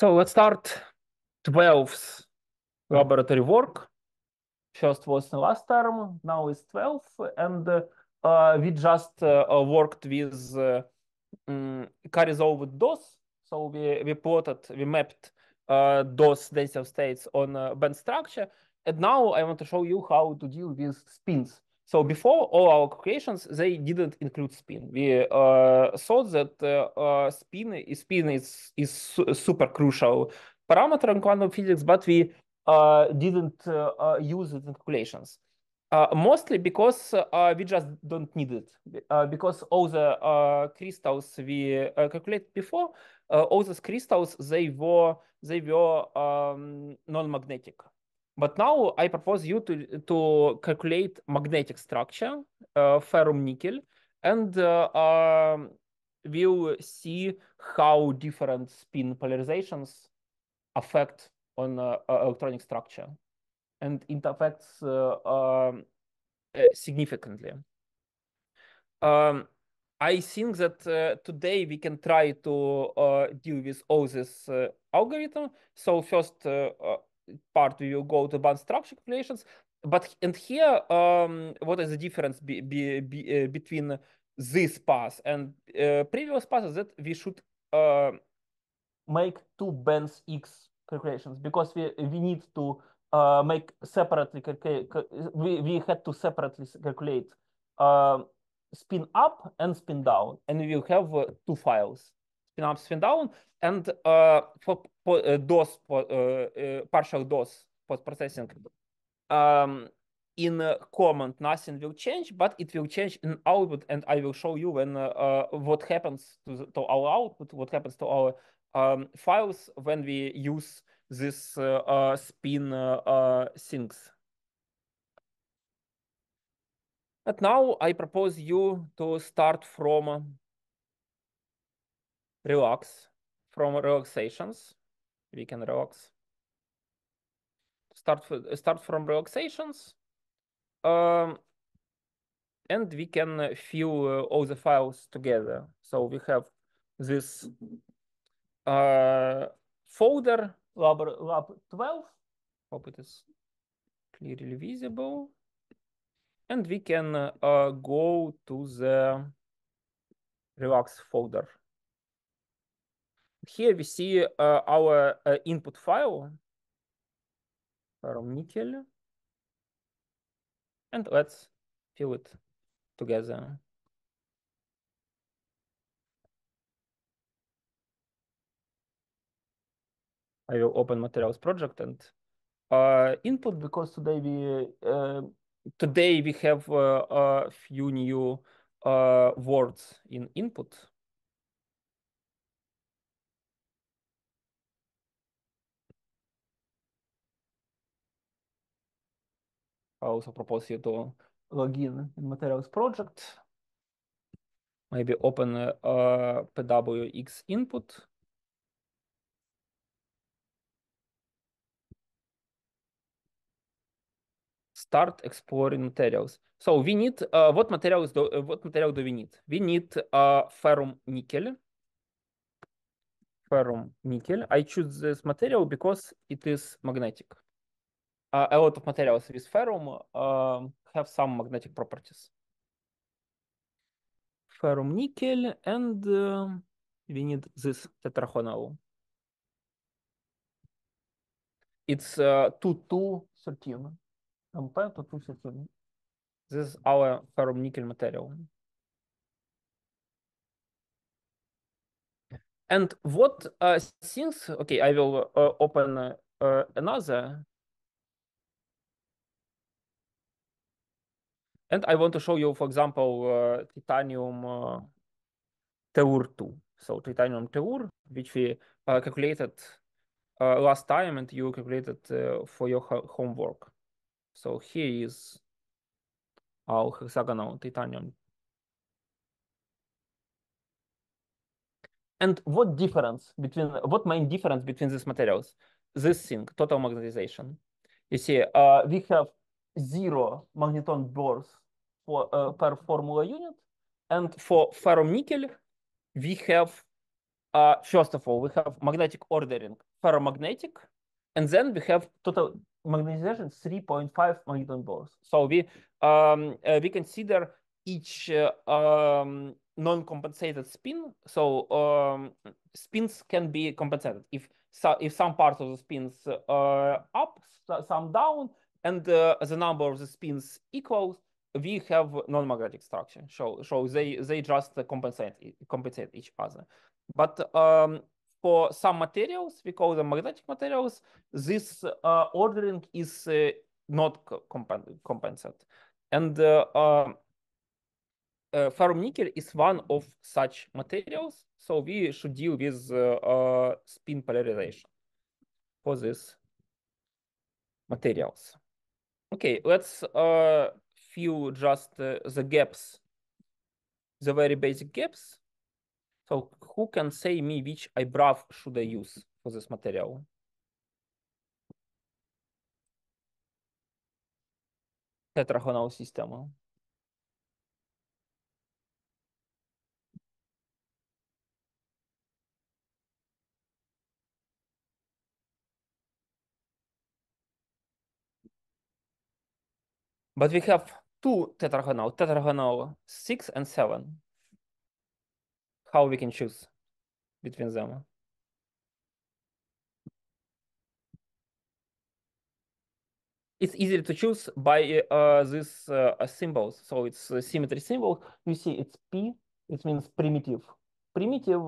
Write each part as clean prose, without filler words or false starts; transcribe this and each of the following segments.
So let's start 12th laboratory work. First was the last term, now is 12, and we just worked with co-resolved DOS. So we mapped DOS density of states on band structure, and now I want to show you how to deal with spins. So before, all our calculations, they didn't include spin. We thought that spin is super crucial parameter in quantum physics, but we didn't use it in calculations. Mostly because we just don't need it. Because all the crystals we calculated before, all those crystals, they were non-magnetic. But now I propose you to calculate magnetic structure, ferrum nickel, and we'll see how different spin polarizations affect on electronic structure, and it affects significantly. I think that today we can try to deal with all this algorithm. So first part we will go to band structure calculations, and here what is the difference between this path and previous path is that we should make two bands X calculations, because we need to make separately we had to separately calculate spin up and spin down, and we will have two files, spin up, spin down, and for DOS, partial DOS post-processing, in command nothing will change, but it will change in output, and I will show you when what happens to our output, what happens to our files when we use this spin things. But now I propose you to start from relaxations. We can relax. Start from relaxations, and we can fill all the files together. So we have this folder lab 12. Hope it is clearly visible. And we can go to the relax folder. Here we see our input file from nickel, and let's fill it together. I will open materials project and input, because today we have a few new words in input. I also propose you to log in materials project. Maybe open PWX input. Start exploring materials. So we need what material do we need? We need ferrum nickel. Ferrum nickel. I choose this material because it is magnetic. A lot of materials with ferrum have some magnetic properties. Ferrum nickel, and we need this tetragonal. It's 2213. Compared to 213. This is our ferrum nickel material. And what things, okay, I will open another. And I want to show you, for example, titanium tellur 2. So titanium tellur, which we calculated last time, and you calculated for your homework. So here is our hexagonal titanium. And what main difference between these materials? This thing, total magnetization. You see, we have 0 magneton bursts for per formula unit, and for ferrum nickel, we have first of all we have magnetic ordering ferromagnetic, and then we have total magnetization 3.5 magneton bores. So we consider each non-compensated spin. So spins can be compensated if some part of the spins up, some down, and the number of the spins equals, we have non-magnetic structure. So they just compensate each other. But for some materials, we call them magnetic materials, this ordering is not compensated. And ferronickel is one of such materials, so we should deal with spin polarization for these materials. Okay, let's fill just the gaps, the very basic gaps. So who can say me which eyebrow should I use for this material? Tetragonal system. But we have two tetragonal 6 and 7. How we can choose between them? It's easier to choose by these symbols. So it's a symmetry symbol. You see, it's P. It means primitive. Primitive,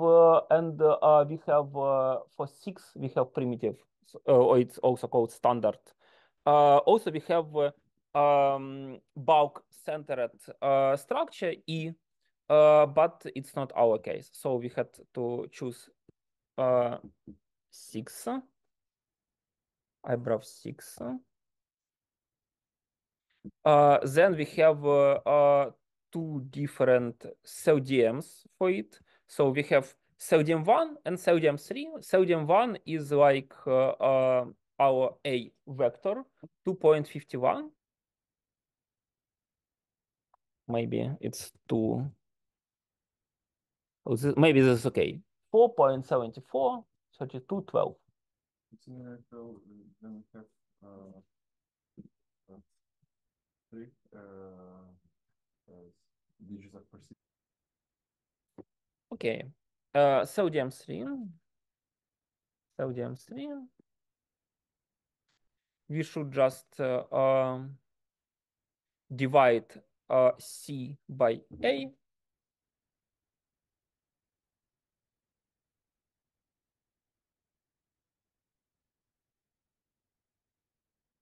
and we have for 6 we have primitive, or it's also called standard. Also, we have bulk centered structure E, but it's not our case. So we had to choose 6, eyebrow 6. Then we have two different sodiums for it. So we have sodium 1 and sodium 3. Sodium 1 is like our A vector, 2.51. Maybe it's 2. Oh, maybe this is okay. 4.74, 32.12. Then we have three digits of percent. Okay. Sodium 3. Sodium 3. We should just divide C by A.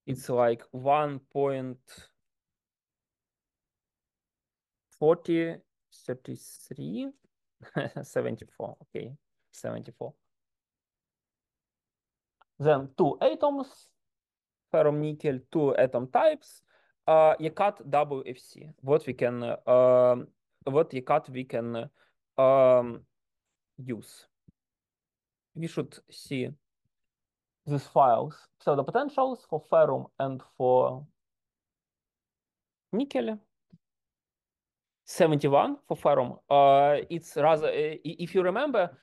It's like 1.4033 74. Okay, 74. Then two atoms, ferrum nickel, two atom types. Yakat WFC. What Yakat we can use. We should see these files. So the potentials for ferrum and for nickel. 71 for ferrum. It's rather, if you remember,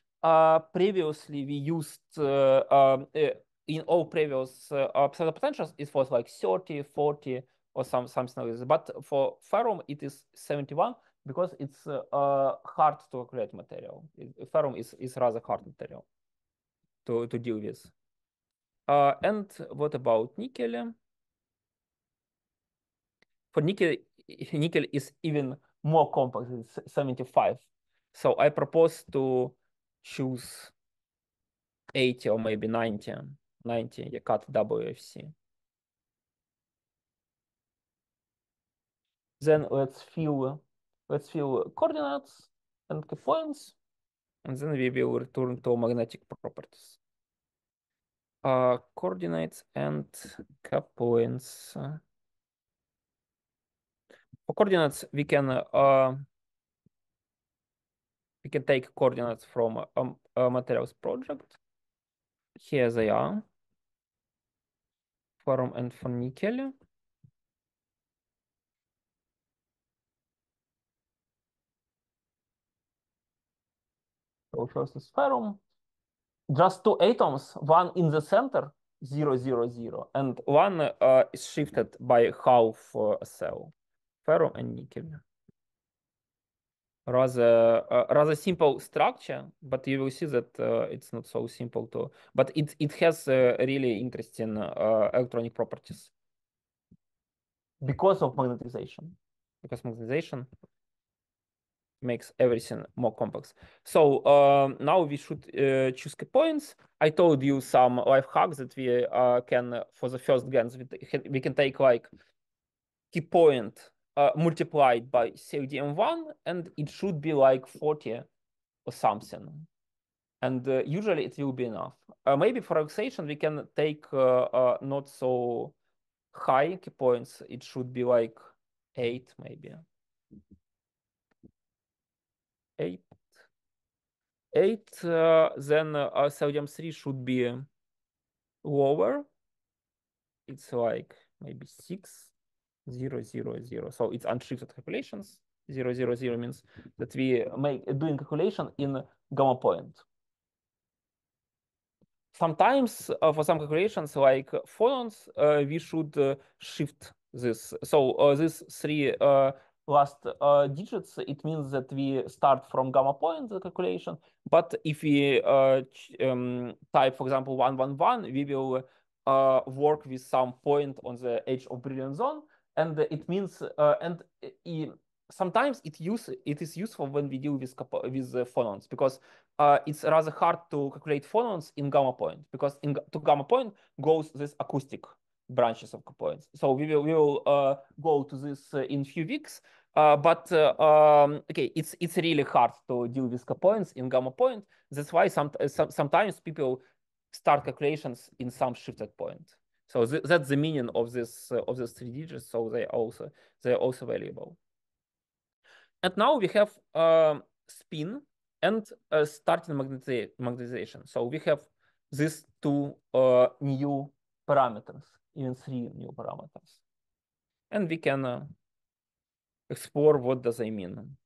previously we used in all previous pseudo potentials, it was like 30, 40, or something like this. But for ferrum, it is 71 because it's hard to calculate material. Ferrum is rather hard material to deal with. And what about nickel? For nickel is even more complex. It's 75. So I propose to choose 80 or maybe 90. 90 Yakat WFC. Then let's fill coordinates and key points, and then we will return to magnetic properties. Coordinates and key points. For coordinates, we can take coordinates from a materials project. Here they are. Ferrum and for nickel. So first is ferrum. just two atoms, one in the center, 0, 0, 0, and one is shifted by half a cell, ferrum and nickel. Rather simple structure, but you will see that it's not so simple to. But it has really interesting electronic properties because of magnetization. Because magnetization makes everything more complex. So now we should choose key points. I told you some life hacks that we can, for the first glance, we can take like key point multiplied by CLDM1, and it should be like 40 or something. And usually it will be enough. Maybe for relaxation, we can take not so high key points. It should be like 8, maybe. 8. Then CLDM3 should be lower. It's like maybe 6, 0, 0, 0. So it's unshifted calculations. 0, 0, 0 means that we doing calculation in gamma point. Sometimes for some calculations like phonons, we should shift this. So these 3 last digits, it means that we start from gamma point the calculation. But if we type, for example, 111, we will work with some point on the edge of brilliant zone, and it means sometimes it is useful when we deal with phonons, because it's rather hard to calculate phonons in gamma point, because to gamma point goes this acoustic branches of points. So we will go to this in few weeks. But okay, it's really hard to deal with points in gamma point. That's why sometimes people start calculations in some shifted point. So that's the meaning of this of these 3 digits. So they're also valuable. And now we have spin and starting magnetization. So we have these 2 new parameters, even 3 new parameters. And we can explore what does they mean.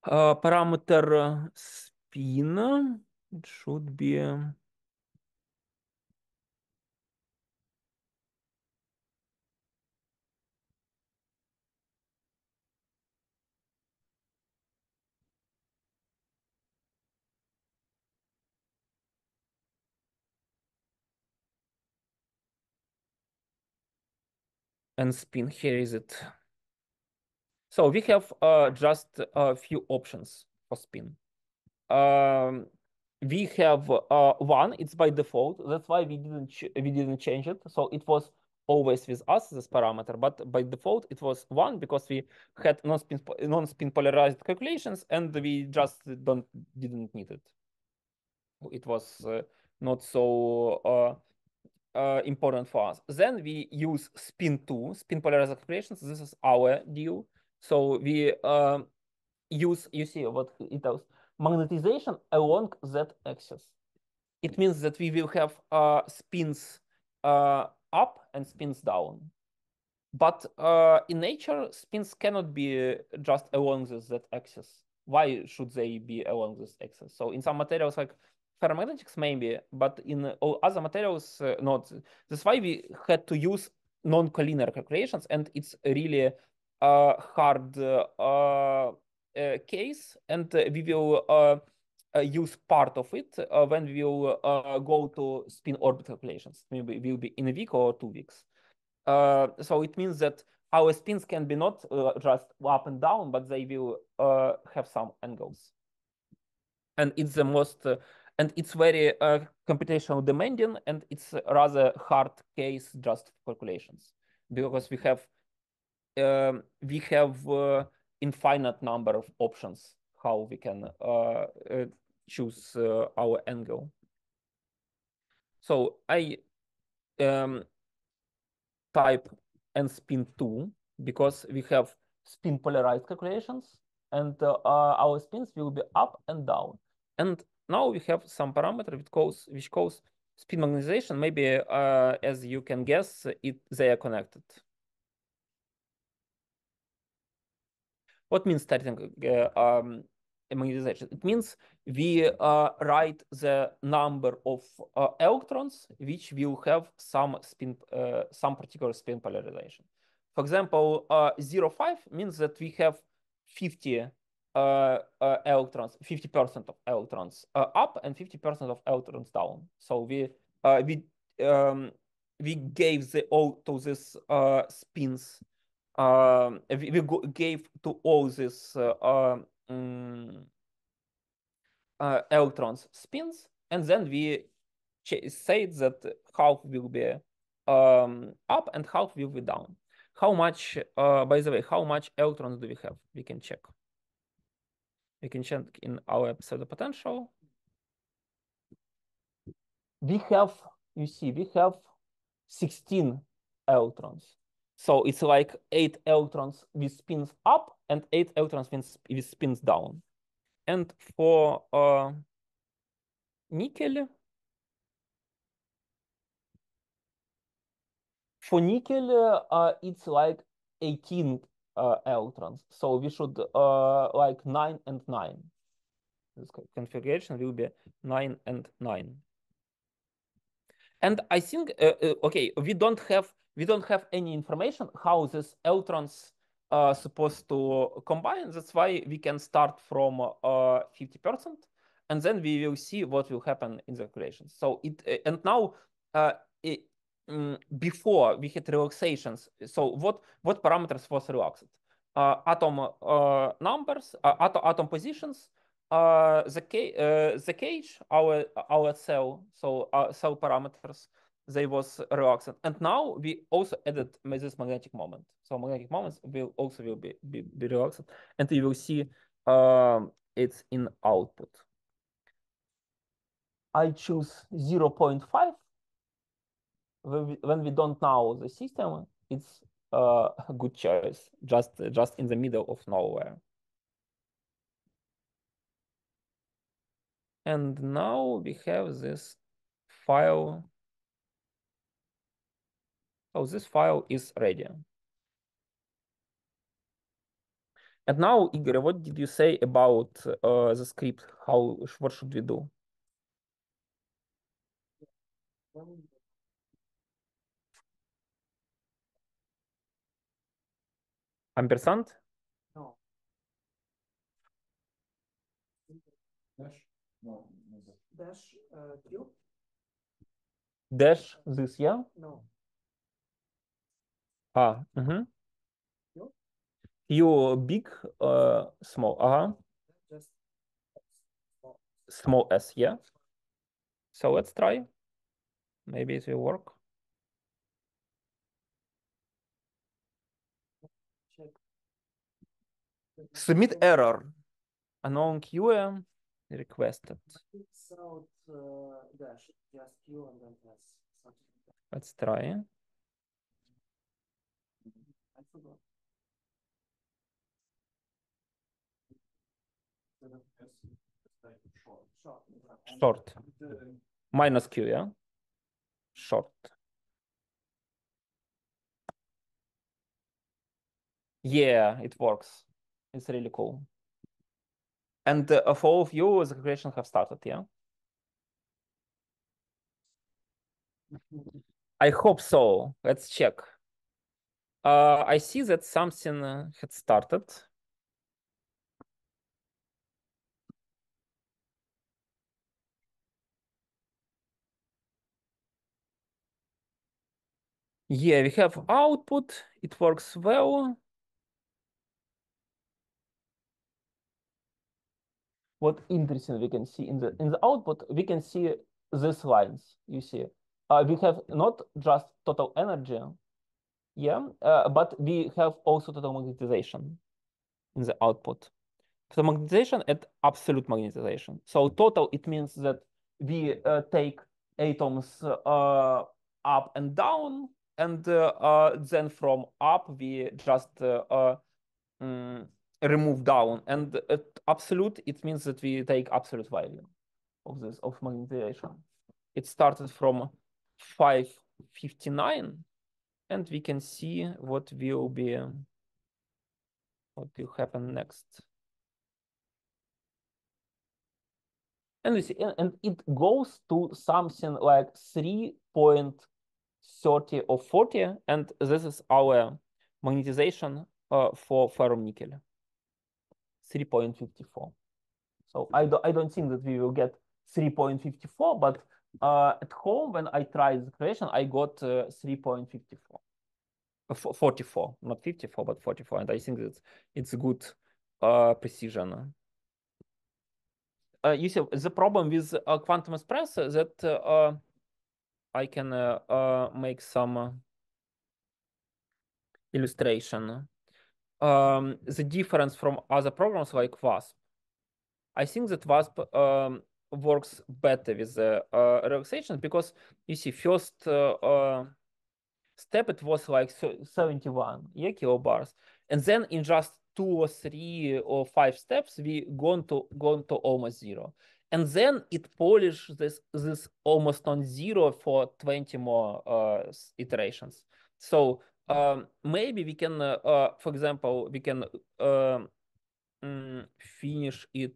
Parameter spin, it should be and spin. Here is it. So we have just a few options for spin. We have 1. It's by default. That's why we didn't change it. So it was always with us, this parameter, but by default it was 1 because we had non-spin polarized calculations and we just didn't need it. It was not so important for us. Then we use spin polarized calculations. This is our deal. So we use, you see what it does, magnetization along z-axis. It means that we will have spins up and spins down. But in nature, spins cannot be just along this z-axis. Why should they be along this axis? So in some materials like ferromagnetics maybe, but in all other materials not. That's why we had to use non-collinear calculations, and it's really hard case, and we will use part of it when we will go to spin orbit calculations. Maybe will be in a week or 2 weeks. So it means that our spins can be not just up and down, but they will have some angles. And it's the most, and it's very computational demanding, and it's a rather hard case just for calculations, because we have infinite number of options how we can choose our angle. So I type and spin 2 because we have spin polarized calculations, and our spins will be up and down. And now we have some parameter which calls spin magnetization. Maybe as you can guess, they are connected. What means starting magnetization. It means we write the number of electrons which will have some particular spin polarization. For example, 0.5 means that we have 50 electrons, 50% of electrons up and 50% of electrons down. So we gave to this spins. We gave to all these electrons spins, and then we said that half will be up and half will be down. How much, by the way, how much electrons do we have? We can check. We can check in our pseudo potential. We have, you see, we have 16 electrons. So it's like 8 electrons with spins up and 8 electrons with spins down. And for nickel, it's like 18 electrons. So we should like 9 and 9. This configuration will be 9 and 9. And I think okay, we don't have any information how these electrons are supposed to combine. That's why we can start from 50%, and then we will see what will happen in the calculations. So and now before we had relaxations. So what parameters was relaxed? Atom numbers, atom positions. The cage, our cell, so cell parameters, they was relaxed, and now we also added this magnetic moment. So magnetic moments will be relaxed, and you will see it's in output. I choose 0.5 when we don't know the system. It's a good choice, just in the middle of nowhere. And now we have this file. So this file is ready. And now, Igor, what did you say about the script? What should we do? Ampersand? No. Dash? No. Dash Q? Dash this, yeah? No. Mm-hmm. Q? Q big, small, Just small s, yeah? So let's try. Maybe it will work. check. Submit error. Unknown QM requested. It's out dash, just Q and then S. Something like that. Let's try. I forgot. Short. Short. Minus Q, yeah? Short. Yeah, it works. It's really cool. And for all of you, the calculation have started, yeah? I hope so. Let's check. I see that something had started. Yeah, we have output. It works well. What interesting we can see in the output, we can see these lines. You see, we have not just total energy, yeah, but we have also total magnetization in the output. Total magnetization and absolute magnetization. So total, it means that we take atoms up and down, and then from up we just remove down. And absolute, it means that we take absolute value of magnetization. It started from 559, and we can see what will happen next. And you see, and it goes to something like 3.30 or 40, and this is our magnetization for ferronickel, 3.54. So I don't think that we will get 3.54, but at home when I tried the calculation, I got 3.54. 44, not 54, but 44, and I think that it's a good precision. You see, the problem with Quantum Espresso that I can make some illustration. The difference from other programs like WASP, I think that WASP works better with relaxation because you see, first step it was like 71 kilobars, and then in just 2 or 3 or 5 steps we gone to almost zero, and then it polished this almost non-zero for 20 more iterations. So maybe we can for example we can finish it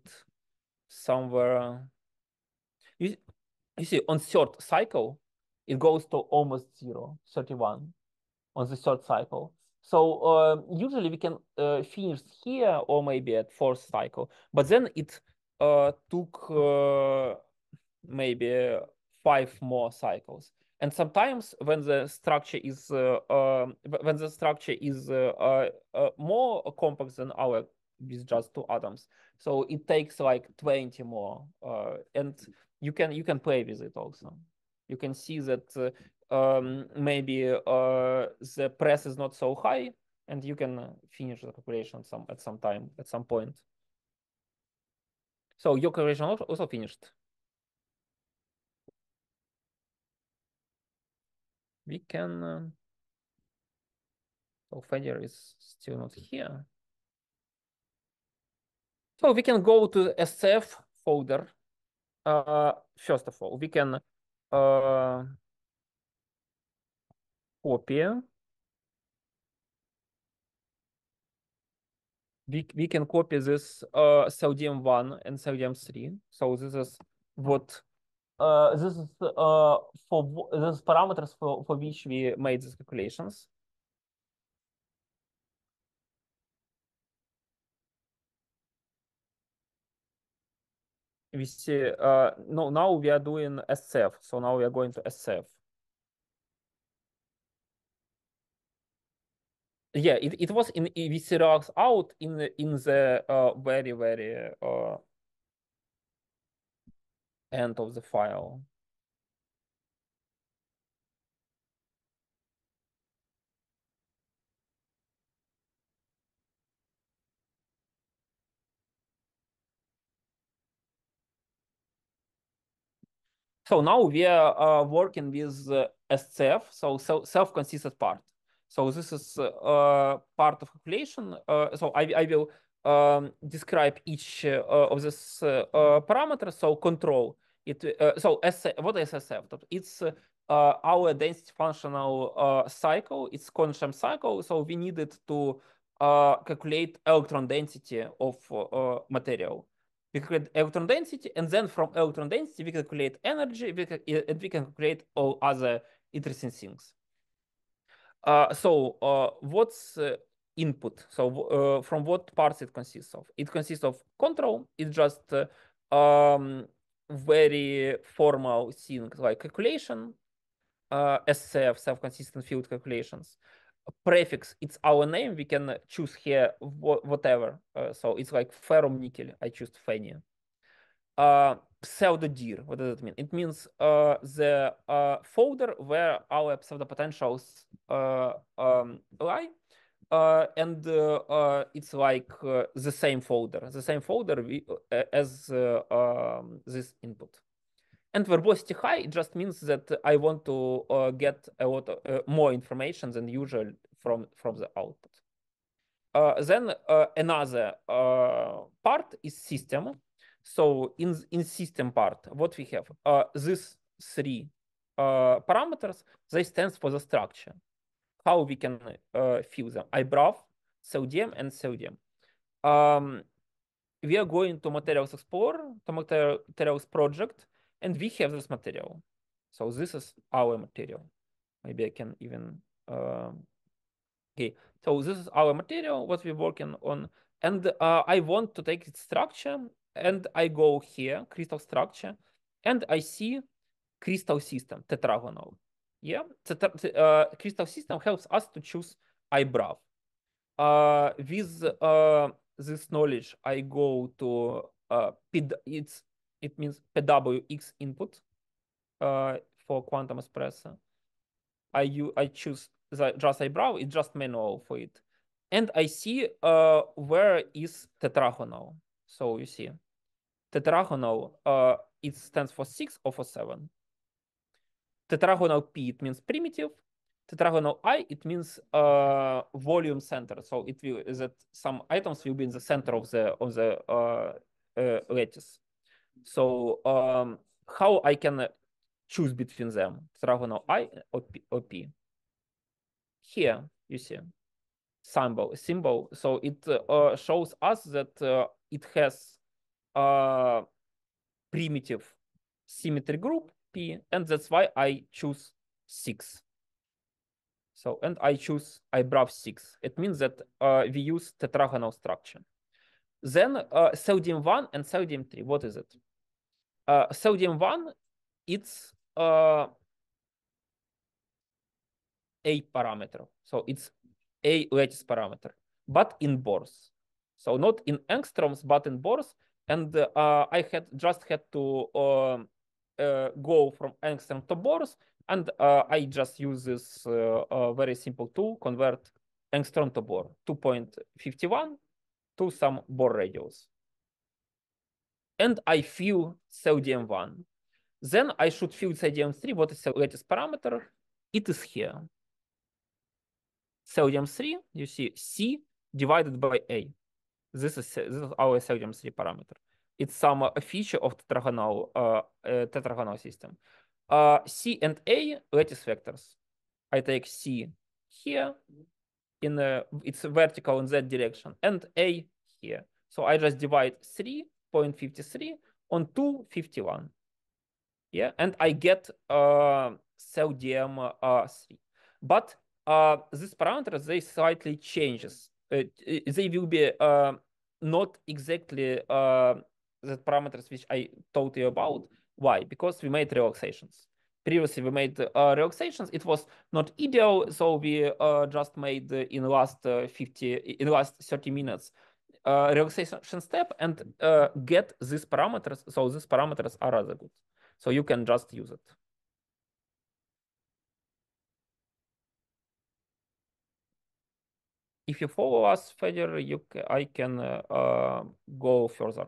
somewhere. You see, on third cycle it goes to almost zero, 31 on the third cycle. So usually we can finish here or maybe at fourth cycle, but then it took maybe 5 more cycles. And sometimes when the structure is more complex than our with just 2 atoms, so it takes like 20 more, and you can play with it also. You can see that maybe the press is not so high, and you can finish the calculation at some point. So your calculation also finished. We can. So Feia is still not here. So we can go to nscf folder. First of all, we can copy. We can copy this sodium 1 and sodium 3. So this is what this is for this parameters for which we made these calculations. We see no, now we are doing nscf, so now we are going to nscf. Yeah, it was in we serialize out in the very end of the file. So now we are working with nscf, so self-consistent part. So this is part of calculation. So I will describe each of this parameters. So control it. So what is nscf? It's our density functional cycle. It's constant cycle. So we needed to calculate electron density of material. We calculate electron density, and then from electron density we calculate energy, and we can calculate all other interesting things. So what's input? So from what parts it consists of? It consists of control. It's just very formal thing like calculation, nscf, self-consistent field calculations. Prefix, it's our name. We can choose here whatever. So it's like ferrum nickel. I choose FeNi. Pseudo dir, what does it mean? It means the folder where our pseudo potentials lie, and it's like the same folder as this input. And verbosity high just means that I want to get a lot more information than usual from the output. Then another part is system. So in system part, what we have, these 3 parameters, they stand for the structure. How we can fill them? IBRAF, sodium, and sodium. we are going to Materials Explorer, to Materials Project, and we have this material. So this is our material. Maybe I can even, okay. So this is our material, what we're working on. And I want to take its structure, and I go here, crystal structure, and I see crystal system, tetragonal. Yeah, crystal system helps us to choose eyebrow. With this knowledge, I go to it means PWX input for Quantum Espresso. I choose the just eyebrow. It's just manual for it, and I see where is tetragonal. So you see, tetragonal it stands for 6 or for 7. Tetragonal P it means primitive. Tetragonal I it means volume center. So it will that some items will be in the center of the lattice. So how I can choose between them, tetragonal I or P? Here you see symbol. So it shows us that it has primitive symmetry group P, and that's why I choose 6. So, and I choose eyebrow 6. It means that we use tetragonal structure. Then sodium 1 and sodium 3, what is it? Sodium 1, it's a parameter. So it's a lattice parameter, but in Bohrs. So not in angstroms, but in Bohrs. And I had to go from angstrom to Bohrs, and I just use this very simple tool, convert angstrom to Bohr, 2.51 to some Bohr radius. And I fill sodium 1. Then I should fill sodium 3. What is the lattice parameter? It is here. Sodium 3, you see C divided by A. This is our sodium 3 parameter. It's some feature of tetragonal system. C and A lattice vectors. I take C here it's vertical in that direction, and A here. So I just divide 3.53 on 251. Yeah, and I get sodium 3. But these parameters, they slightly changes. They will be not exactly the parameters which I told you about. Why? Because we made relaxations. Previously, we made relaxations. It was not ideal, so we just made in the last 30 minutes relaxation step and get these parameters. So these parameters are rather good. So you can just use it. If you follow us further, I can go further.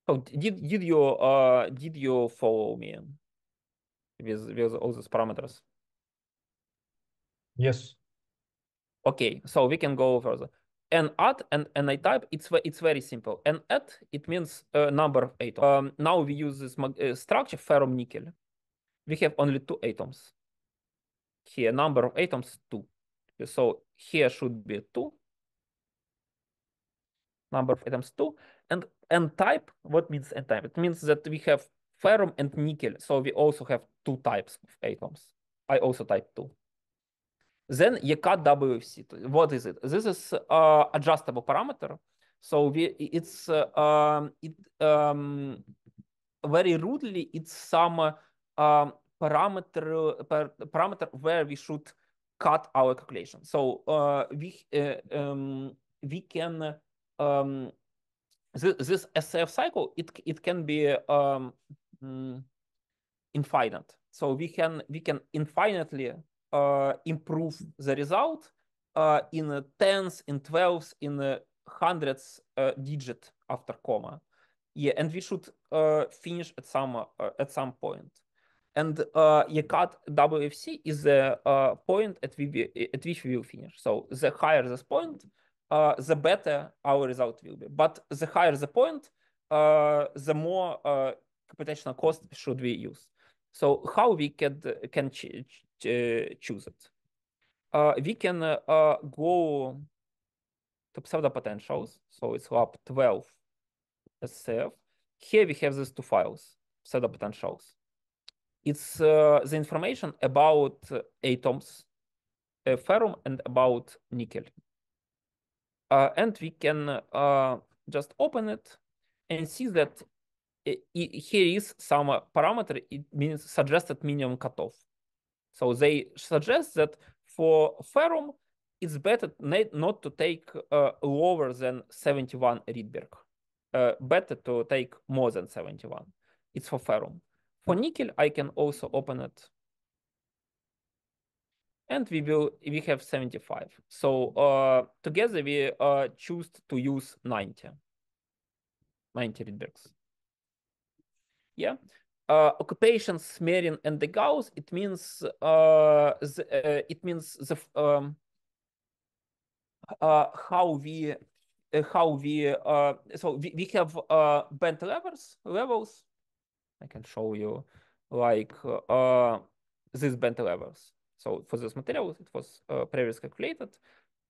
So did you follow me with all these parameters? Yes. Okay, so we can go further. And add and I type, it's very simple. And add, it means number of atoms. Now we use this structure ferrum nickel. We have only 2 atoms. Here, number of atoms 2. So here should be 2. Number of atoms 2. And n-type, what means n-type? It means that we have ferrum and nickel. So we also have 2 types of atoms. I also type 2. Then YK WFC. What is it? This is adjustable parameter. So it's very rudely it's some parameter where we should cut our calculation. So we can this SCF cycle it can be infinite. So we can infinitely improve the result in tens, in 12s, in hundreds digit after comma. Yeah, and we should finish at some point. And cut WFC is the point at which we will finish. So the higher this point, the better our result will be. But the higher the point, the more computational cost should we use. So how we can choose it? We can go to pseudo potentials. So it's lab 12 nscf. Here we have these two files, pseudo potentials. It's the information about atoms, ferrum, and about nickel. And we can just open it and see that here is some parameter. It means suggested minimum cutoff. So they suggest that for ferrum, it's better not to take lower than 71 Rydberg. Better to take more than 71. It's for ferrum. For nickel, I can also open it. And we have 75. So together we choose to use 90 Rydbergs. Yeah. Occupations, Smerin, and the Gauss. It means how we so we have band levels. I can show you like these band levels. So for this material, it was previously calculated.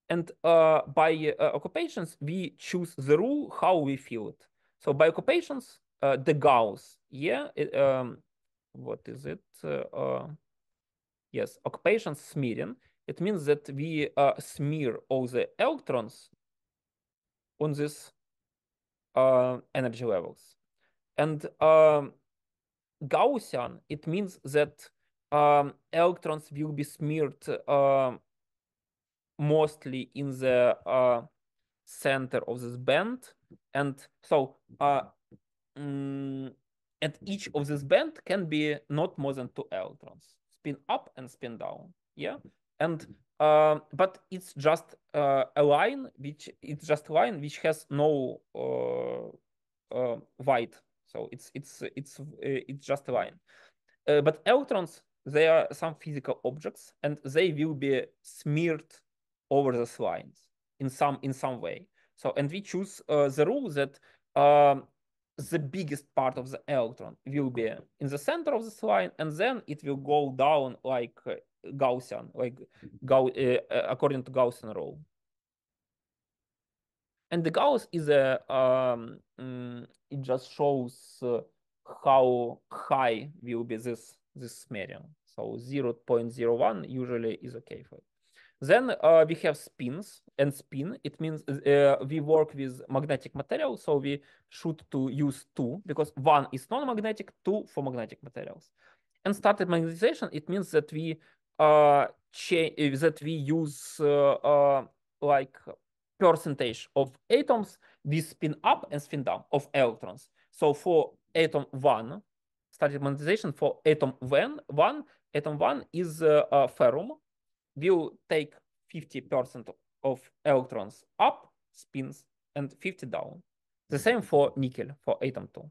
And by occupations, we choose the rule how we fill it. So by occupations, the Gauss, yeah, what is it? Yes, occupations smearing. It means that we smear all the electrons on these energy levels. And Gaussian, it means that electrons will be smeared mostly in the center of this band. And so at each of this band can be not more than 2 electrons, spin up and spin down. Yeah. And but it's just a line which has no white. So it's just a line. But electrons, they are some physical objects, and they will be smeared over those lines in some way. So, and we choose the rule that the biggest part of the electron will be in the center of this line, and then it will go down like Gaussian, like according to Gaussian rule. And the Gauss is it just shows how high will be this median. So 0.01 usually is okay for it. Then we have spins, and spin, it means we work with magnetic material, so we should to use 2, because 1 is non-magnetic, 2 for magnetic materials. And started magnetization, it means that we use like percentage of atoms with spin up and spin down of electrons. So for atom 1, started magnetization for atom 1, atom 1 is ferrum, will take 50% of electrons up, spins, and 50 down. The same for nickel, for atom 2.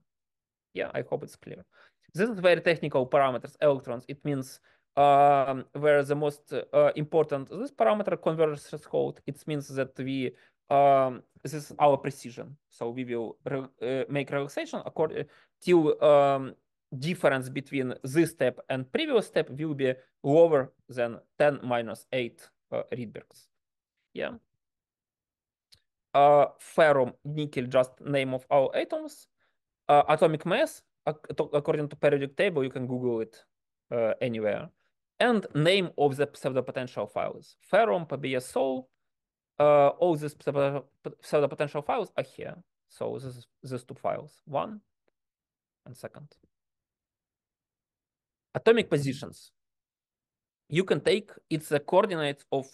Yeah, I hope it's clear. This is very technical parameters, electrons. It means where the most important, this parameter converges threshold. It means that we, this is our precision. So we will make relaxation according till difference between this step and previous step will be lower than 10 minus 8 Rydbergs. Yeah. Ferrum, nickel, just name of our atoms. Atomic mass, according to periodic table, you can Google it anywhere. And name of the pseudo-potential files. Ferrum, PBSO, all these pseudo-potential files are here. So this is these two files, 1 and 2nd. Atomic positions. You can take, it's the coordinates of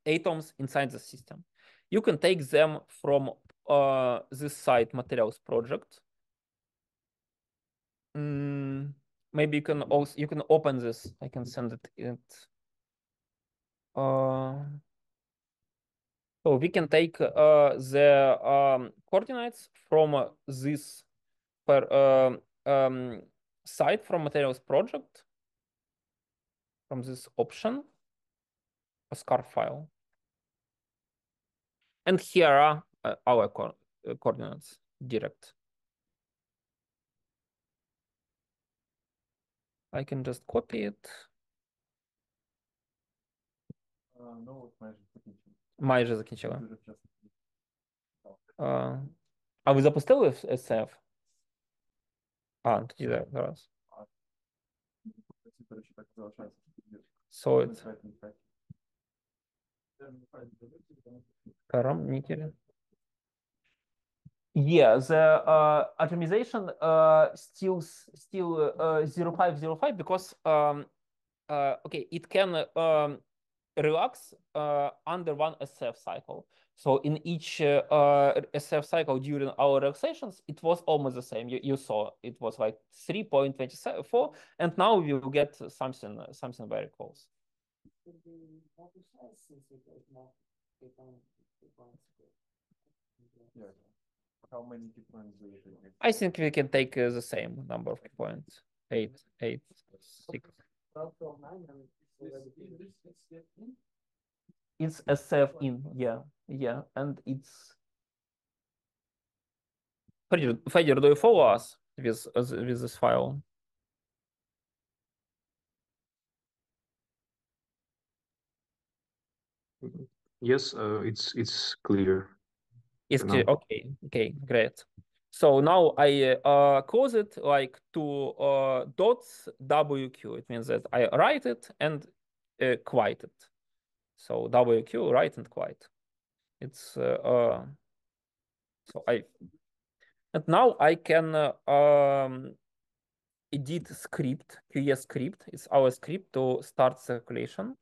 atoms inside the system. You can take them from this site materials project. Maybe you can open this. I can send it. So we can take the coordinates from this site from materials project from this option, a scar file. And here are our coordinates direct. I can just copy it. Ну, майже закінчили. Майже закінчили. Дуже вчасно. А ви запустили nscf? Тоді зараз. Ці, до речі, так залишається. So it's parameter. Yeah, the atomization still 0505 because okay, it can relax under one SCF cycle. So in each SCF cycle during our relaxations, it was almost the same. You saw it was like 3.24, and now we will get something very close. Yeah. How many key points do you think? I think we can take the same number of key points. 8, 8, 6. It's SCF in, yeah, and it's. Feia, do you follow us with this file? Yes, it's clear. It's for clear. now. Okay, great. So now I close it like two dots WQ. It means that I write it and quiet it. So WQ, write and quiet. It's so and now I can edit script, QE script. It's our script to start circulation.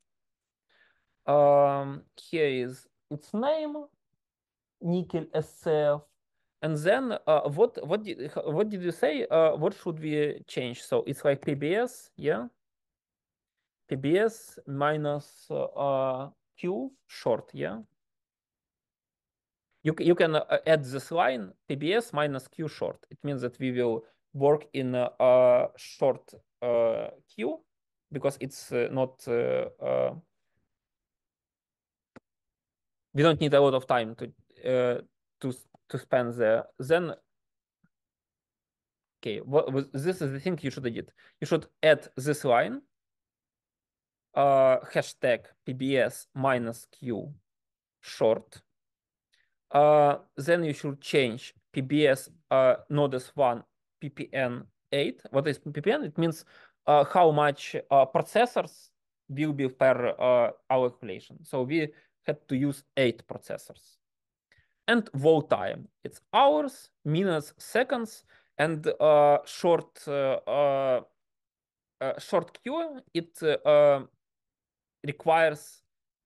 Here is its name, nickel SCF. And then what did you say? What should we change? So it's like PBS, yeah? PBS minus Q short, yeah? You can add this line PBS minus Q short. It means that we will work in short Q because it's not we don't need a lot of time to spend there. Then okay, this is the thing you should edit. You should add this line hashtag PBS minus Q short. Then you should change PBS nodes 1 ppn 8. What is ppn? It means how much processors will be per our calculation. So we had to use 8 processors. And wall time, it's hours, minutes, seconds, and short Q, it requires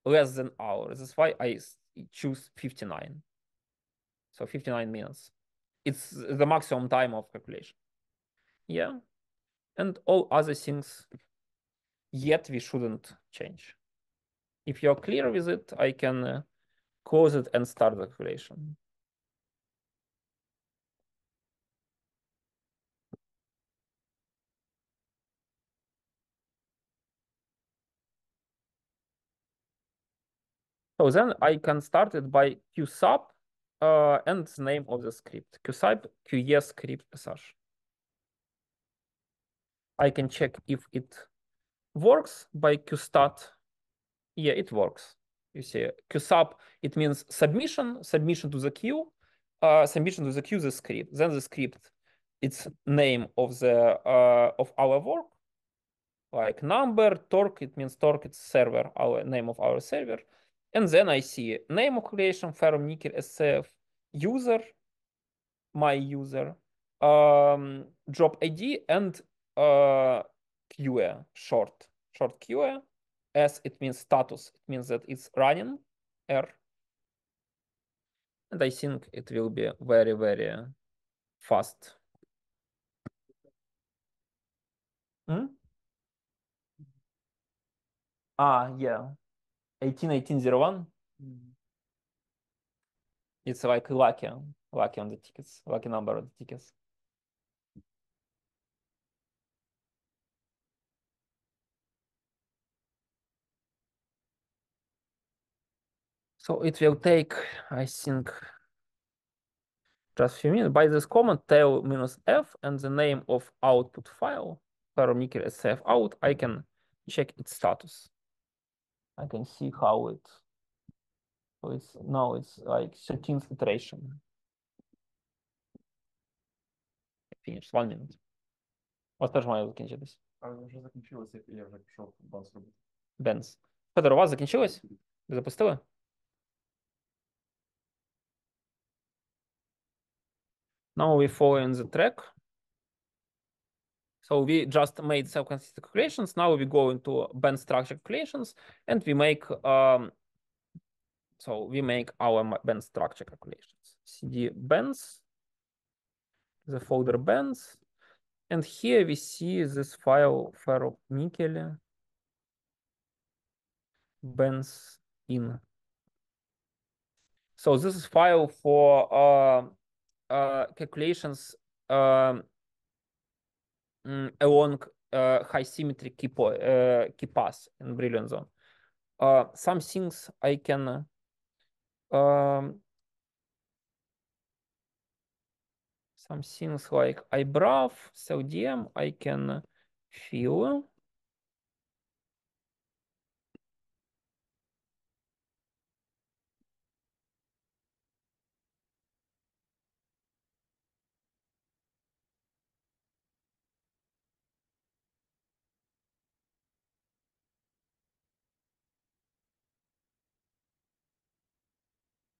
less than hours. That's why I choose 59. So 59 minutes. It's the maximum time of calculation. Yeah. And all other things yet we shouldn't change. If you're clear with it, I can close it and start the calculation. So then I can start it by qsub and the name of the script. qsub QE script sh. I can check if it works by qstat. Yeah, it works. You see, qsub, it means submission to the queue, submission to the queue, the script. Then the script, it's name of the of our work, like number, torque, it means torque, it's server, our name of our server. And then I see name of calculation, ferrum nickel SCF, user, my user, job ID, and QA, short QA. S, it means status. It means that it's running, R. And I think it will be very, very fast. Yeah. 181801. It's like lucky on the tickets, lucky number of the tickets. So it will take, I think, just a few minutes. By this command tail -f and the name of output file, ferronickel nscf out, I can check its status. I can see how it, so it's now it's like 13th iteration. Finished, 1 minute. Ось теж має закінчитись. А вже закінчилося, я вже пішов банс робити. Бенз. Федор, у вас закінчилось? Ви запустили? Now we follow in the track. So we just made self-consistent calculations. Now we go into band structure calculations and we make so we make our band structure calculations. CD bands, the folder bands, and here we see this file ferronickel bands in. So this is file for calculations along high-symmetry key path in Brilliant zone. Some things I can some things like iBrave, CLDM, I can fill.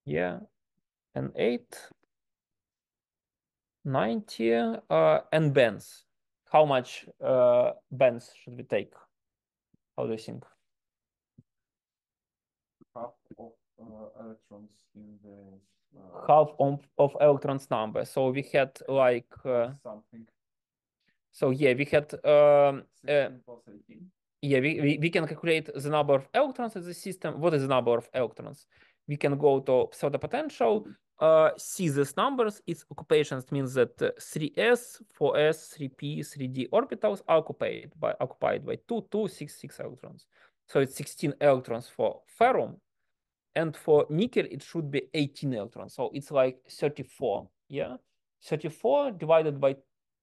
Yeah, and 8, 90, and bands. How much bands should we take? How do you think? Half of electrons in the Half of electrons number. So we had like something. so yeah, we had 16 plus 18. yeah, we can calculate the number of electrons in the system. What is the number of electrons? We can go to pseudo potential, see these numbers. Its occupations means that 3s, 4s, 3p, 3d orbitals are occupied by 2, 2, 6, 6 electrons. So it's 16 electrons for ferrum, and for nickel it should be 18 electrons. So it's like 34. Yeah, 34 divided by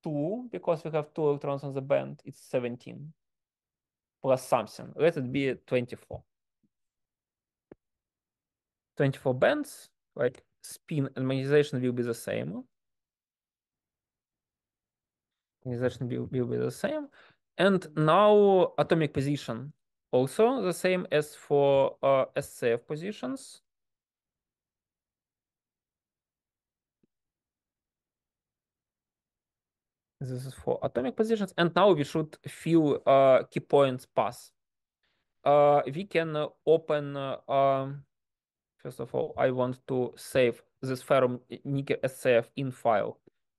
2, because we have 2 electrons on the band, it's 17. Plus something. Let it be 24. 24 bands, like spin and magnetization will be the same. Magnetization will be the same. And now atomic position also the same as for SCF positions. This is for atomic positions. And now we should fill key points path. We can open first of all, I want to save this ferronickel SCF in file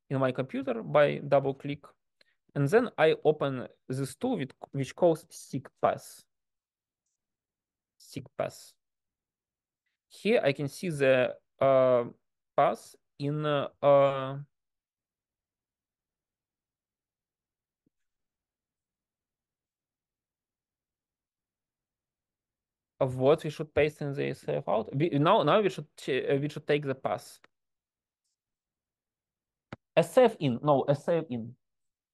in my computer by double click. And then I open this tool which calls SIGPath. SIGPath. Here I can see the path in of what we should paste in the SCF out. Now we should take the path. SCF in, no, SCF in.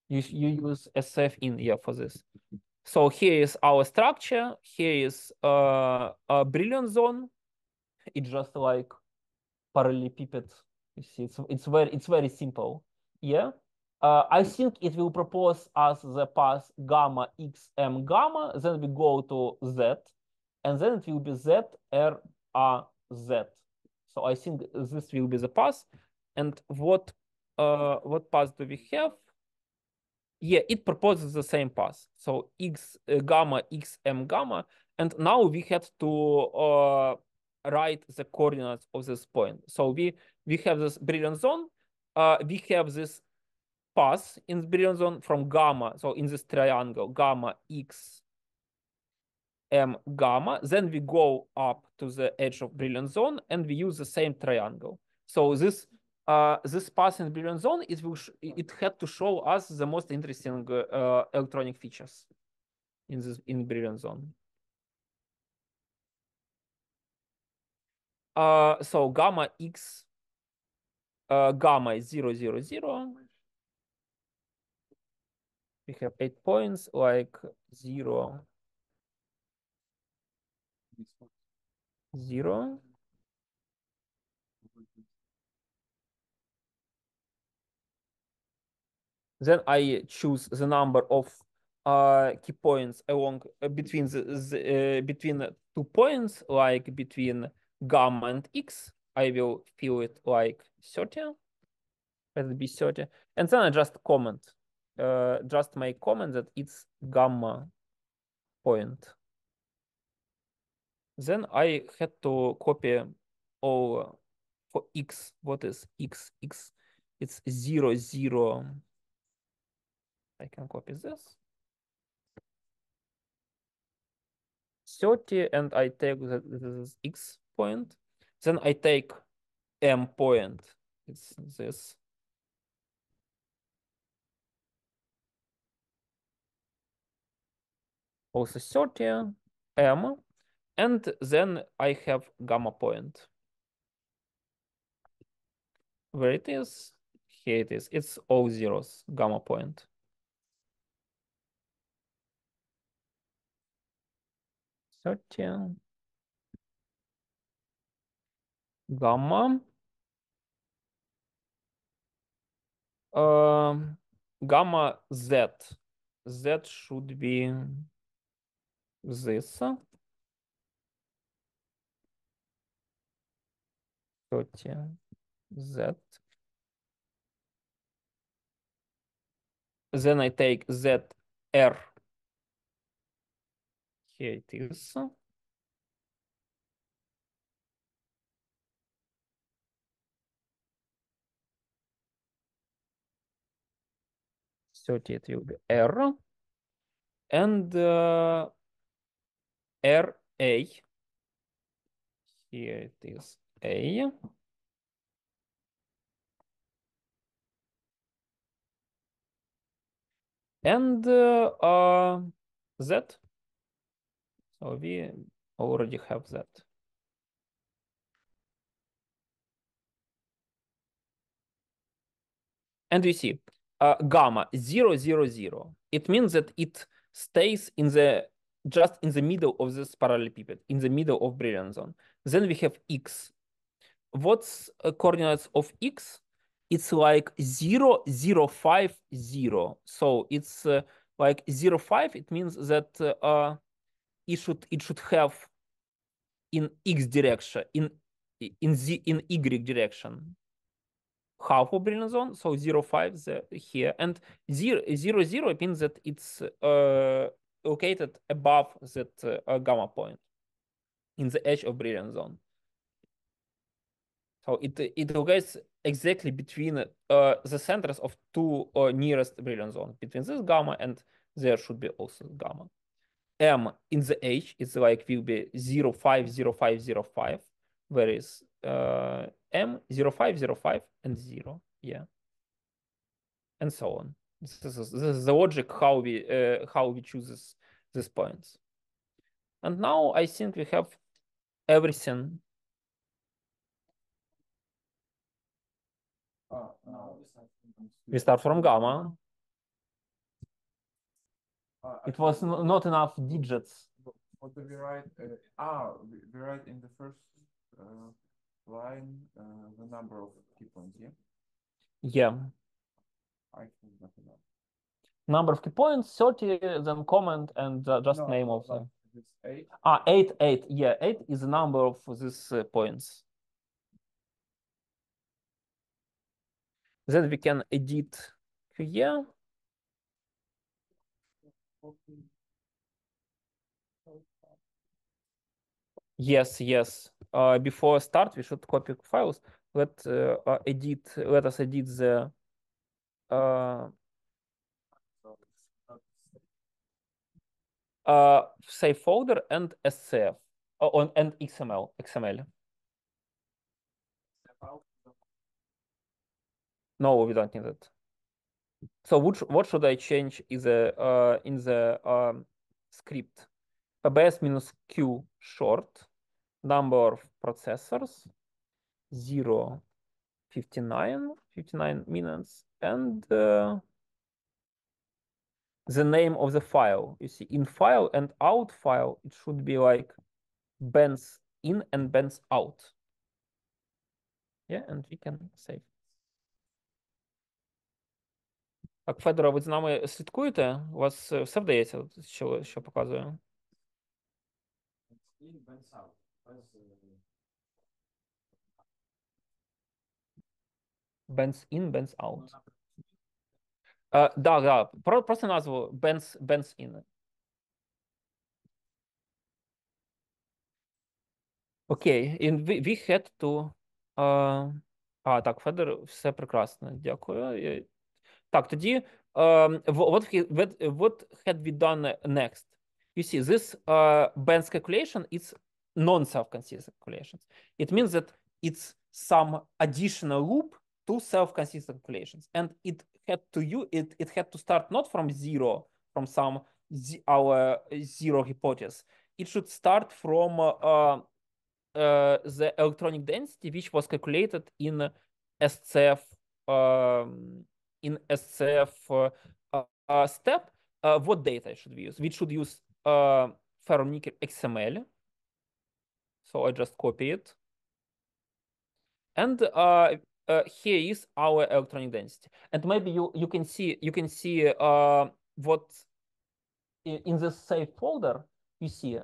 You use SCF in, yeah, for this. So here is our structure. Here is a Brilliant zone. It's just like parallelepiped. You see, it's very simple. Yeah. I think it will propose us the path gamma x m gamma. Then we go to z, and then it will be z r a z. So I think this will be the path. And what path do we have? Yeah, it proposes the same path. So x gamma x m gamma, and now we had to write the coordinates of this point. So we have this Brilliant zone. We have this path in the Brilliant zone from gamma. So in this triangle, gamma x m gamma. Then we go up to the edge of Brilliant zone, and we use the same triangle. So this path in Brilliant zone, it had to show us the most interesting electronic features in Brilliant zone. So gamma x, gamma is 0, 0, 0. We have 8 points, like 0, 0. Then I choose the number of key points along between between 2 points, like between gamma and x. I will fill it like 30. Let it be 30. And then I just comment, just make comment that it's gamma point. Then I had to copy all for x. What is x? X, it's 0, 0. I can copy this. 30, and I take this is x point. Then I take m point. It's this. Also 30, m. And then I have gamma point. Where it is? Here it is. It's all zeros, gamma point. 30. Gamma. Gamma z. Z should be this. 30 z. Then I take z r. Here it is. 30, it will be r. And r a. Here it is a. And z. So we already have that. And we see gamma 0, 0, 0. It means that it stays in the just in the middle of this parallelepiped, in the middle of brilliant zone. Then we have x. What's coordinates of x? It's like 0, 0, 5, 0. So it's like 0, 5. It means that it should have in x direction, in y direction, half of brilliant zone. So 0, 5 here, and 0, 0, 0 means that it's located above that gamma point in the edge of brilliant zone. So it locates exactly between the centers of two nearest brilliant zones. Between this gamma and there should be also gamma. M in the H is like will be 0, 5, 0, 5, 0, 5. Where is M 0, 5, 0, 5, and 0. Yeah. And so on. This is the logic how we choose these points. And now I think we have everything. No. We start from gamma. It was not enough digits. What do we write? We write in the first line the number of key points, yeah? Yeah. I think that's enough. Number of key points, 30, then comment, and just No, name no, of them. It's 8. 8, 8. Yeah, 8 is the number of these points. Then we can edit here. Yes, yes. Before start, we should copy files. Let us edit the save folder and SCF and XML. No, we don't need it. So what should I change is in the script? PBS -q short number of processors, 0, 59 minutes, and the name of the file. You see, in file and out file, it should be like bends in and bends out. Yeah, and we can save. Так, Федоре, ви з нами слідкуєте? У вас все вдається, що показує? Bends in, bends out. Да, просто назву bends in. Окей, and we had to... так, Федор, все прекрасно, дякую. Так, тоді, what had we done next? You see, this Benz calculation is non-self-consistent calculations. It means that it's some additional loop to self-consistent calculations, and it had to start not from zero, from our zero hypothesis. It should start from the electronic density, which was calculated in SCF step. What data should we use? We should use ferronickel XML. So I just copy it. And here is our electronic density. And maybe you can see what in the save folder you see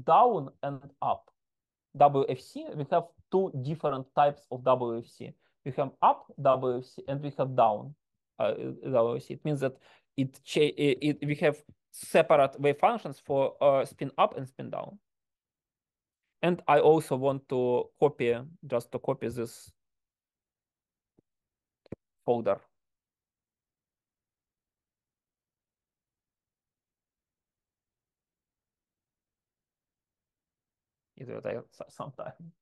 down and up. WFC, we have two different types of WFC. We have up WFC and we have down WFC. It means that we have separate wave functions for spin up and spin down. And I also want to copy this folder. It will take some time.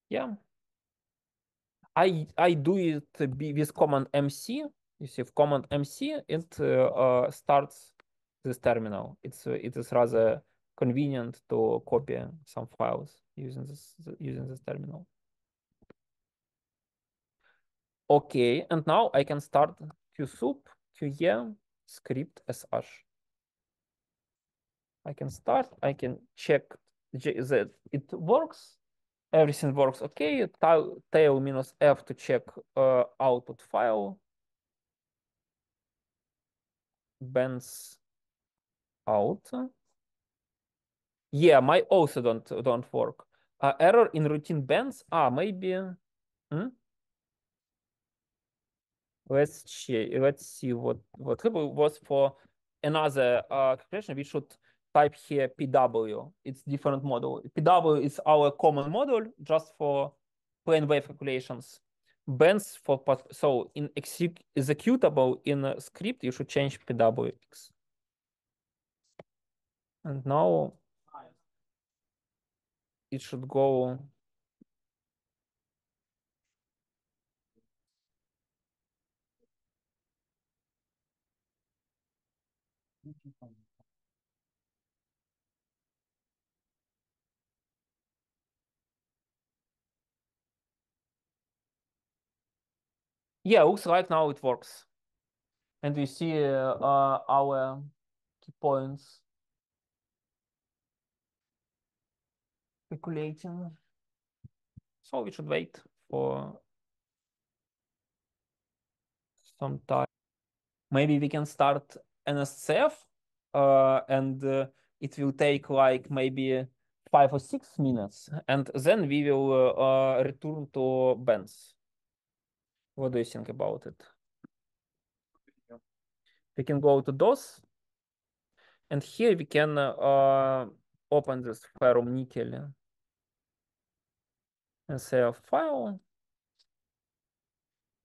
Yeah. I do it with command MC. You see, if command MC, it starts this terminal. It is rather convenient to copy some files using this terminal. Okay, and now I can start qsup, qe, script sh. I can start. I can check that it works. Everything works okay. Tail minus F to check output file. Bends out. Yeah, my also don't work. Error in routine bends. Maybe. Let's see what was for another calculation. We should type here PW. It's different model. PW is our common model just for plane wave calculations. Bends for so in executable in a script, you should change PWX. And now it should go. Yeah, looks like now it works. And we see our key points calculating. So we should wait for some time. Maybe we can start nscf and it will take like maybe 5 or 6 minutes, and then we will return to Benz. What do you think about it? We can go to DOS, and here we can open this ferronickel nscf file.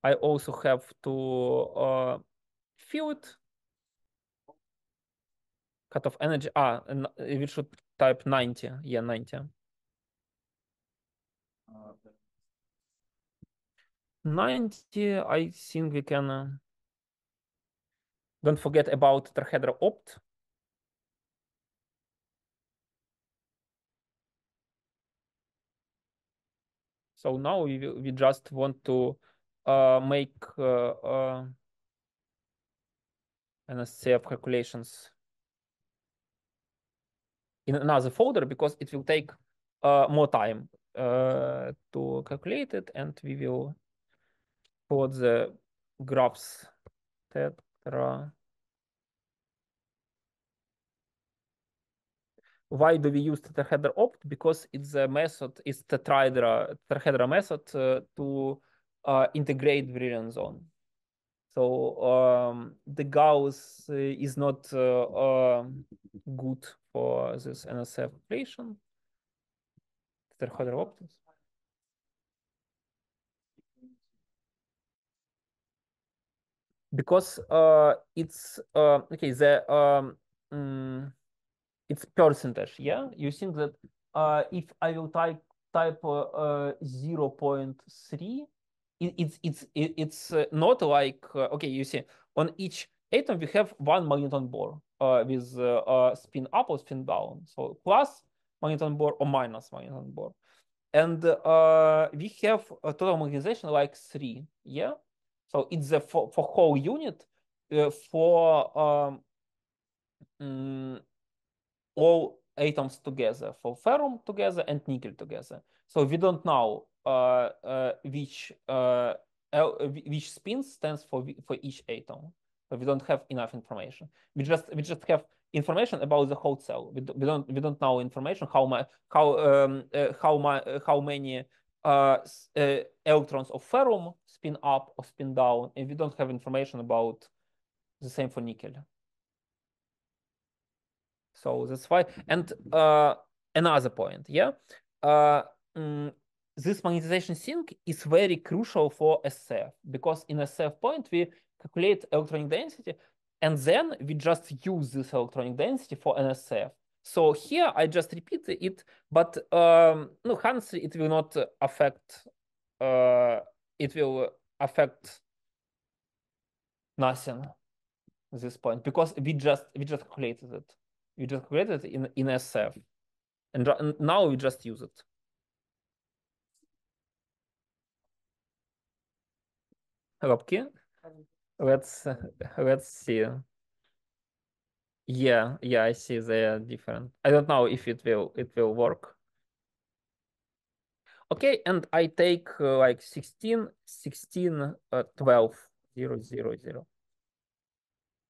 I also have to fill it. Cutoff energy. And we should type 90. Yeah, 90. 90, I think we can Don't forget about tetrahedral opt. So now we just want to make nscf calculations in another folder because it will take more time to calculate it, and we will put the graphs tetra. Why do we use tetrahedral opt? Because it's a method, it's tetrahedral method to integrate Brilliant zone. So the Gauss is not good for this nscf calculation. Tetrahedral opt. Because it's okay, it's percentage, yeah? You think that if I will type 0.3, it's not like okay, you see, on each atom we have one magneton Bohr with spin up or spin down, so plus magneton Bohr or minus magneton Bohr, and we have a total magnetization like 3, yeah. So it's for whole unit for all atoms together, for ferrum together and nickel together. So we don't know which spin stands for each atom. So we don't have enough information. We just have information about the whole cell. We don't know information how many electrons of ferrum spin up or spin down, and we don't have information about the same for nickel. So that's why. And another point, yeah, this magnetization sink is very crucial for SCF, because in SCF point we calculate electronic density, and then we just use this electronic density for NSF. So here I just repeat it, but no, honestly, it will not affect. It will affect nothing at this point, because we just calculated it. We just calculated it in SF, and now we just use it. Robki, let's see. Yeah, I see they are different. I don't know if it will work. Okay, and I take like 16, 12, 0, 0, 0.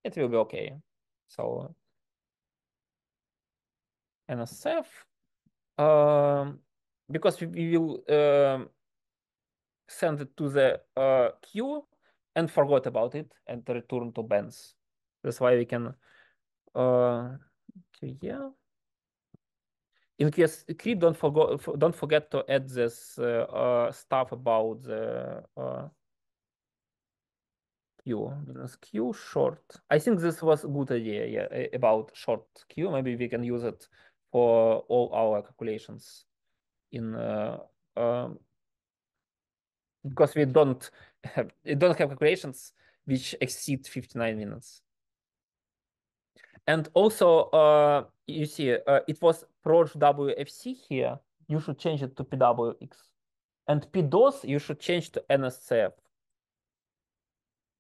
It will be okay. So NSF, because we will send it to the queue and forgot about it and return to bands. That's why we can yeah. In QS3, don't forget to add this stuff about the queue short. I think this was a good idea, yeah, about short queue. Maybe we can use it for all our calculations in because we don't have calculations which exceed 59 minutes. And also, you see, it was Proj WFC here. You should change it to PWX. And PDOS, you should change to NSCF.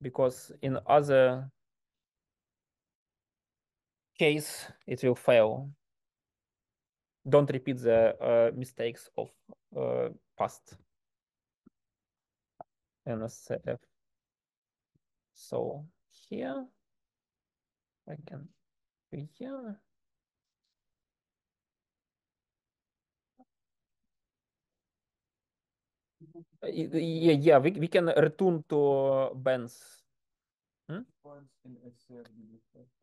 Because in other case, it will fail. Don't repeat the mistakes of past NSCF. So here, I can, here. Yeah, we can return to Ben's.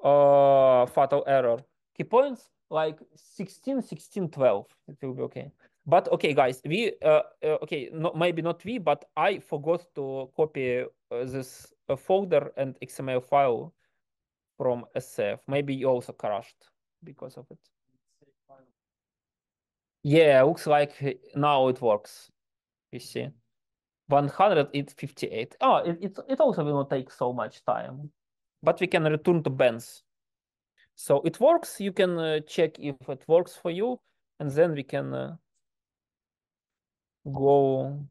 Fatal error. Key points like 16, 16, 12. It will be okay. But okay, guys, we okay, maybe not we, but I forgot to copy this folder and XML file from SF. Maybe you also crashed because of it. Yeah, looks like now it works. You see, 158. Oh, it also will not take so much time. but we can return to bands. So it works. You can check if it works for you, and then we can go.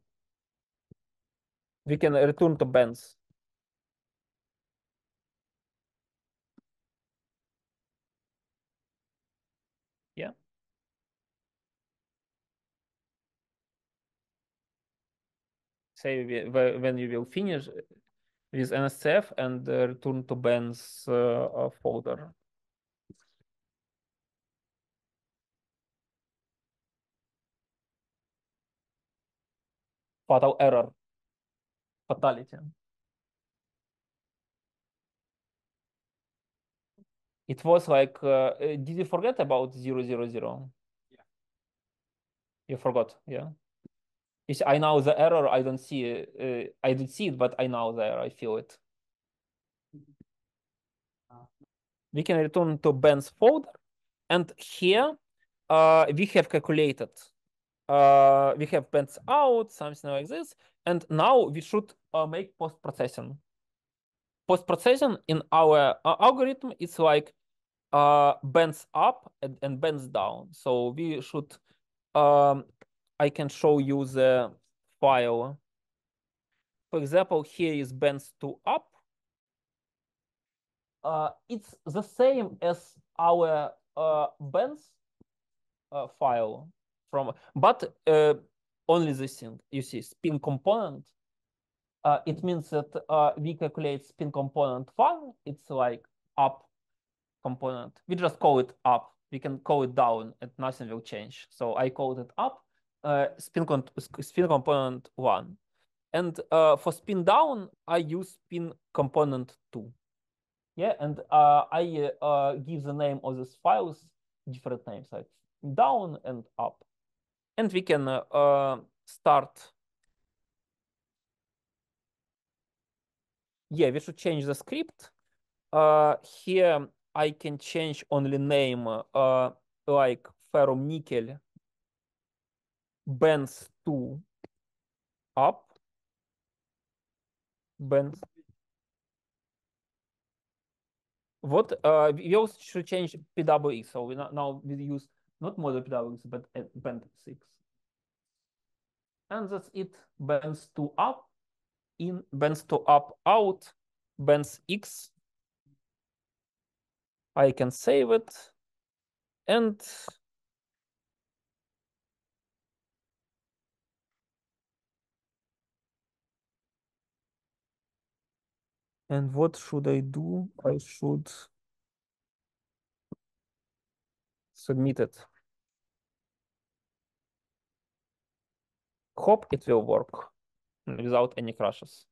We can return to bands. Yeah. Say when you will finish with nscf and return to bands folder. Fatal error. Fatality. It was like, did you forget about 000? Yeah. You forgot, yeah. You see, I know the error. I don't see it, but I know the error. I feel it. We can return to bands folder, and here we have calculated. We have bands out, something like this, and now we should make post-processing. Post-processing in our algorithm is like bands up and bands down. So we should, I can show you the file. For example, here is bands to up. It's the same as our bands file but only this thing. You see, spin component. It means that we calculate spin component one. It's like up component. We just call it up. We can call it down, and nothing will change. So I called it up. Spin component one, and for spin down, I use spin component two. Yeah, and I give the name of these files different names, like down and up. And we can start. Yeah, we should change the script. Here I can change only name like ferrum nickel bands to up. Bands. What we also should change PWX. So now we use not model PWX but band 6. And that's it. Bands to up in, bands to up out, bands X. I can save it. And what should I do? I should submit it. Hope it will work without any crashes.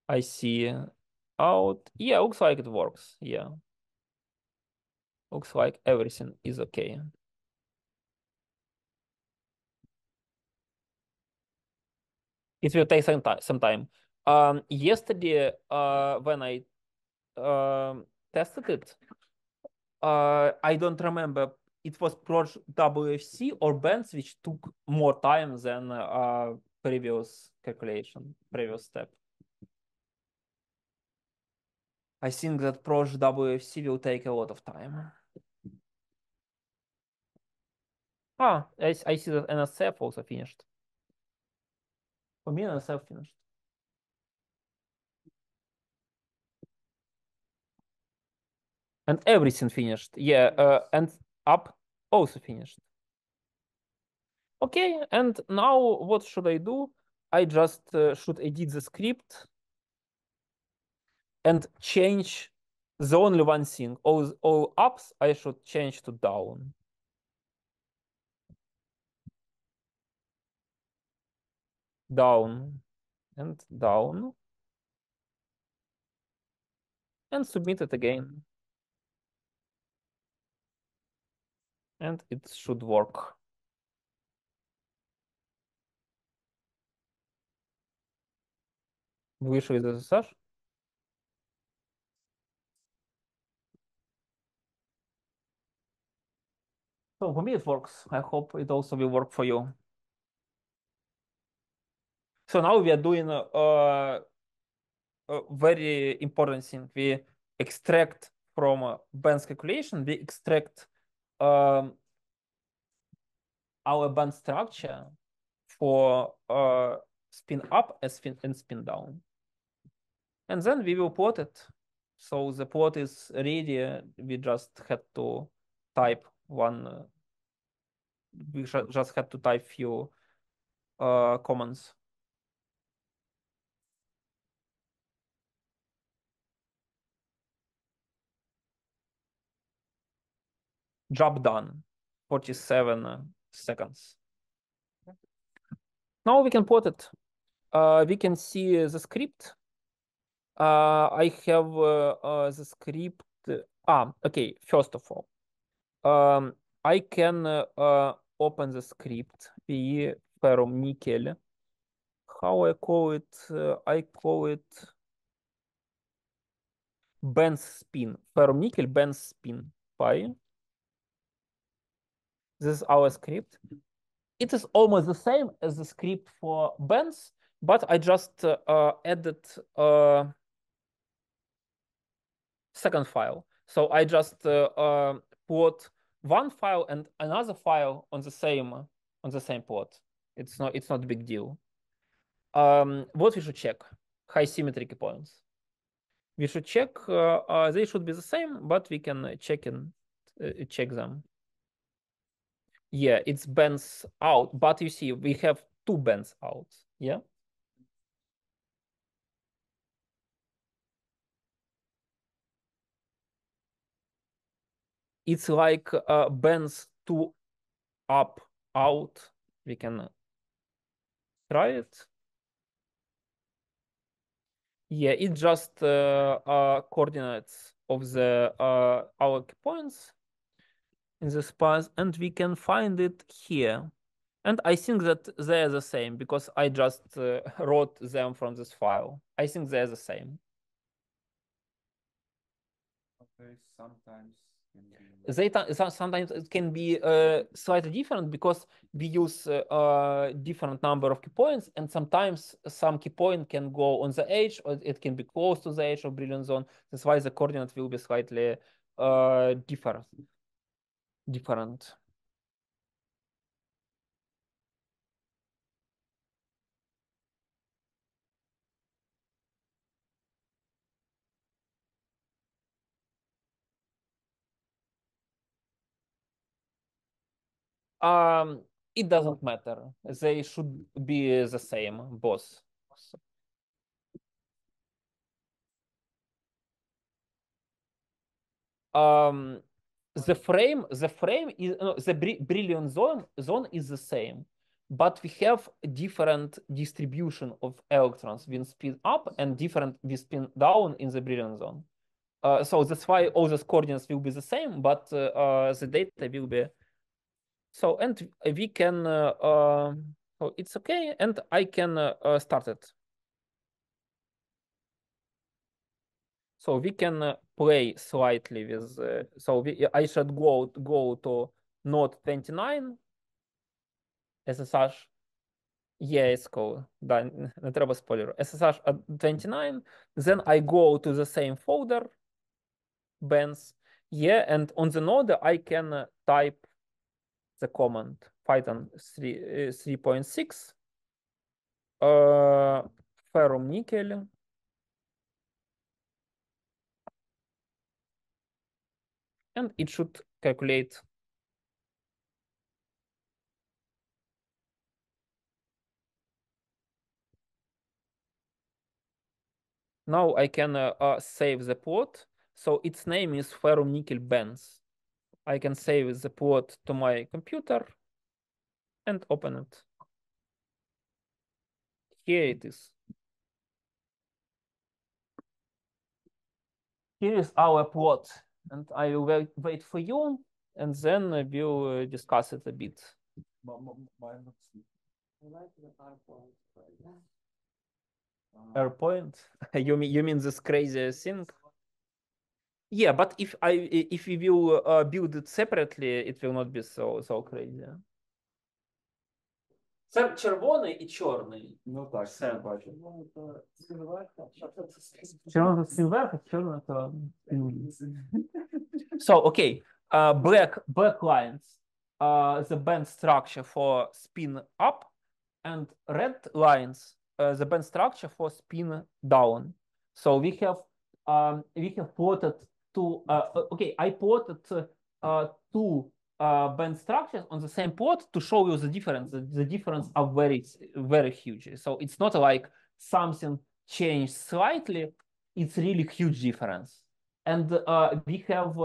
I see out. Yeah, looks like it works. Yeah. Looks like everything is okay. It will take some time. Yesterday, when I tested it, I don't remember. It was Proj WFC or bands which took more time than previous calculation, previous step. I think that Proj WFC will take a lot of time. I see that nscf also finished. For me, nscf finished. And everything finished. Yeah, and up also finished. Okay, and now what should I do? I just should edit the script and change the only one thing. All ups I should change to down. Down and down. And submit it again. And it should work. Вышел из SSH. So for me it works. I hope it also will work for you. So now we are doing a very important thing. We extract from Ben's calculation, we extract our band structure for spin up and spin down. And then we will plot it. So the plot is ready. We just had to type one. We just had to type few commands. Job done. 47 seconds. Now we can plot it. We can see the script. I have the script. Okay. First of all, I can open the script. Feia ferrum nickel. How I call it? I call it Ben's spin. Ferrum nickel Ben's spin. Phi. This is our script. It is almost the same as the script for Ben's, but I just added second file. So I just plot one file and another file on the same plot. It's not a big deal. What we should check? High symmetry points. We should check. They should be the same, but we can check them. Yeah, it's bends out, but you see we have two bends out. Yeah. It's like bends two up out. We can try it. Yeah, it's just coordinates of the our key points in the space, and we can find it here. And I think that they're the same because I just wrote them from this file. I think they're the same. Okay, sometimes Sometimes it can be slightly different because we use different number of key points, and sometimes some key point can go on the edge, or it can be close to the edge of brilliant zone. That's why the coordinate will be slightly different. It doesn't matter. They should be the same, both. The frame is the brilliant zone is the same, but we have different distribution of electrons when spin up and different with spin down in the brilliant zone. So that's why all those coordinates will be the same, but the data will be. So, and we can, so it's okay, and I can start it. So we can play slightly with, I should go to node 29, SSH. Yeah, it's cool. Да, не треба спойлеру. SSH 29, then I go to the same folder, Benz. Yeah, and on the node I can type the command Python 3.6 ferrum nickel. And it should calculate. Now I can save the plot. So its name is ferrum nickel Benz. I can save the plot to my computer and open it. Here it is. Here is our plot, and I will wait for you, and then we'll discuss it a bit. AirPoint? You mean this crazy thing? Yeah, but if we will build it separately, it will not be so crazy. Це червоний і чорний. Ну так, Все. я бачу. Ну, то спін вверху, чорний це спін. Червоний це спін вверх, а чорний то спін вниз. So, okay, black lines, the band structure for spin up, and red lines, the band structure for spin down. So we have plotted two. Okay, I plotted two band structures on the same plot to show you the difference. The difference are very huge. So it's not like something changed slightly. It's really huge difference. And we have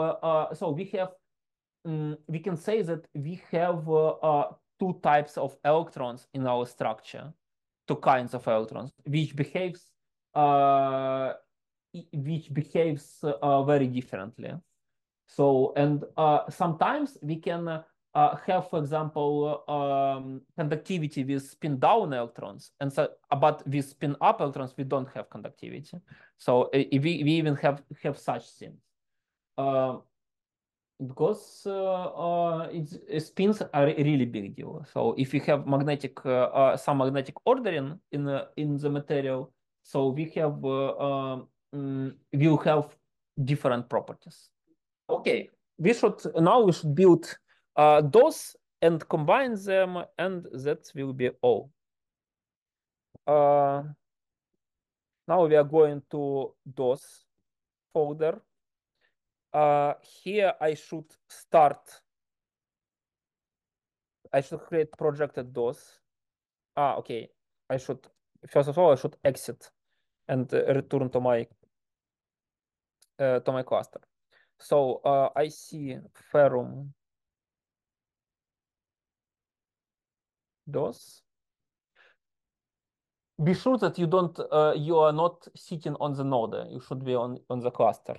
we can say that we have two types of electrons in our structure, two kinds of electrons, which behaves very differently. So, and sometimes we can have, for example, conductivity with spin down electrons, and so, but with spin up electrons, we don't have conductivity. So we even have such things. Because spins are a really big deal. So if you have some magnetic ordering in the material, so we'll have different properties. Okay, we should build those and combine them, and that will be all. Now we are going to DOS folder. Here I should create projected DOS. Okay. First of all, I should exit and return to my cluster. So I see Ferrum DOS. Be sure that you are not sitting on the node. You should be on the cluster,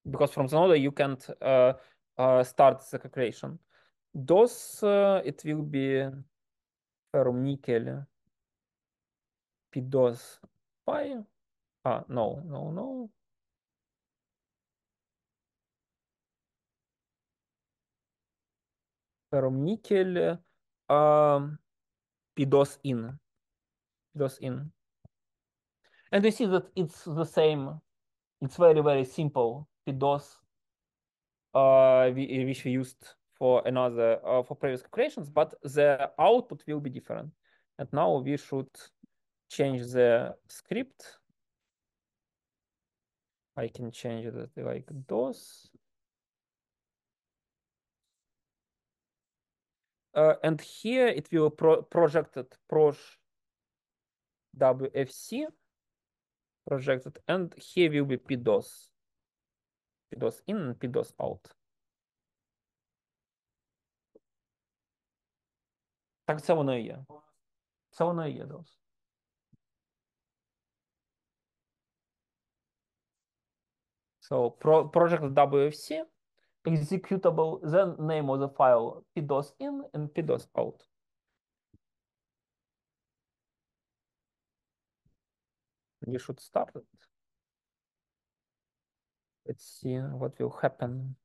because from the node you can't start the calculation. DOS, it will be Ferrum nickel PDOS Pi. No. Ferrum nickel PDOS in. And you see that it's the same. It's very simple PDOS, which we used for previous calculations, but the output will be different. And now we should change the script. I can change it like DOS. And here it will projected WFC projected, and here will be PDOS in and PDOS out. Так це воно і є. Це воно і є DOS. So project WFC, executable, then name of the file PDOS in and PDOS out. We should start it. Let's see what will happen.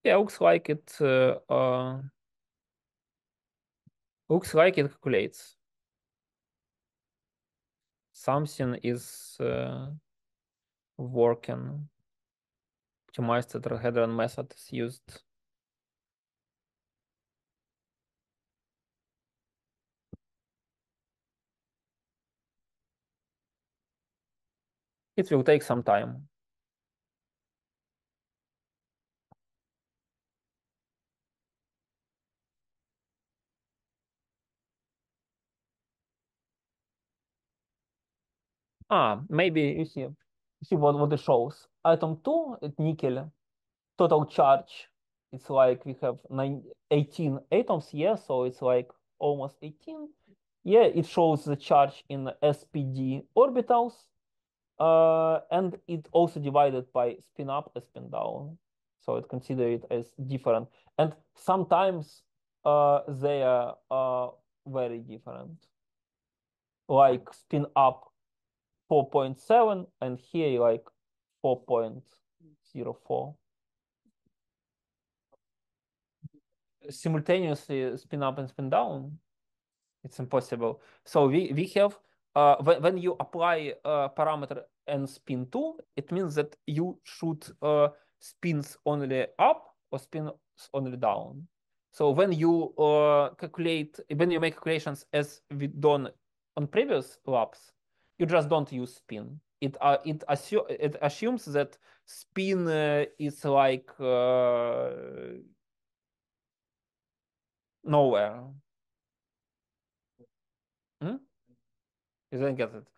Yeah, looks like it calculates. Something is working. Optimized tetrahedron method is used. It will take some time. Maybe you see what it shows. Atom 2 at nickel, total charge. It's like we have 18 atoms, yeah, so it's like almost 18. Yeah, it shows the charge in SPD orbitals. And it also divided by spin up and spin down. So it considered it as different. And sometimes they are very different. Like spin up 4.7 and here like 4.04. simultaneously spin up and spin down. It's impossible. So we have when you apply parameter n spin 2, it means that you should spins only up or spins only down. So when you when you make calculations as we done on previous labs, you just don't use spin. It assumes that spin is like nowhere. Hmm? You don't get it.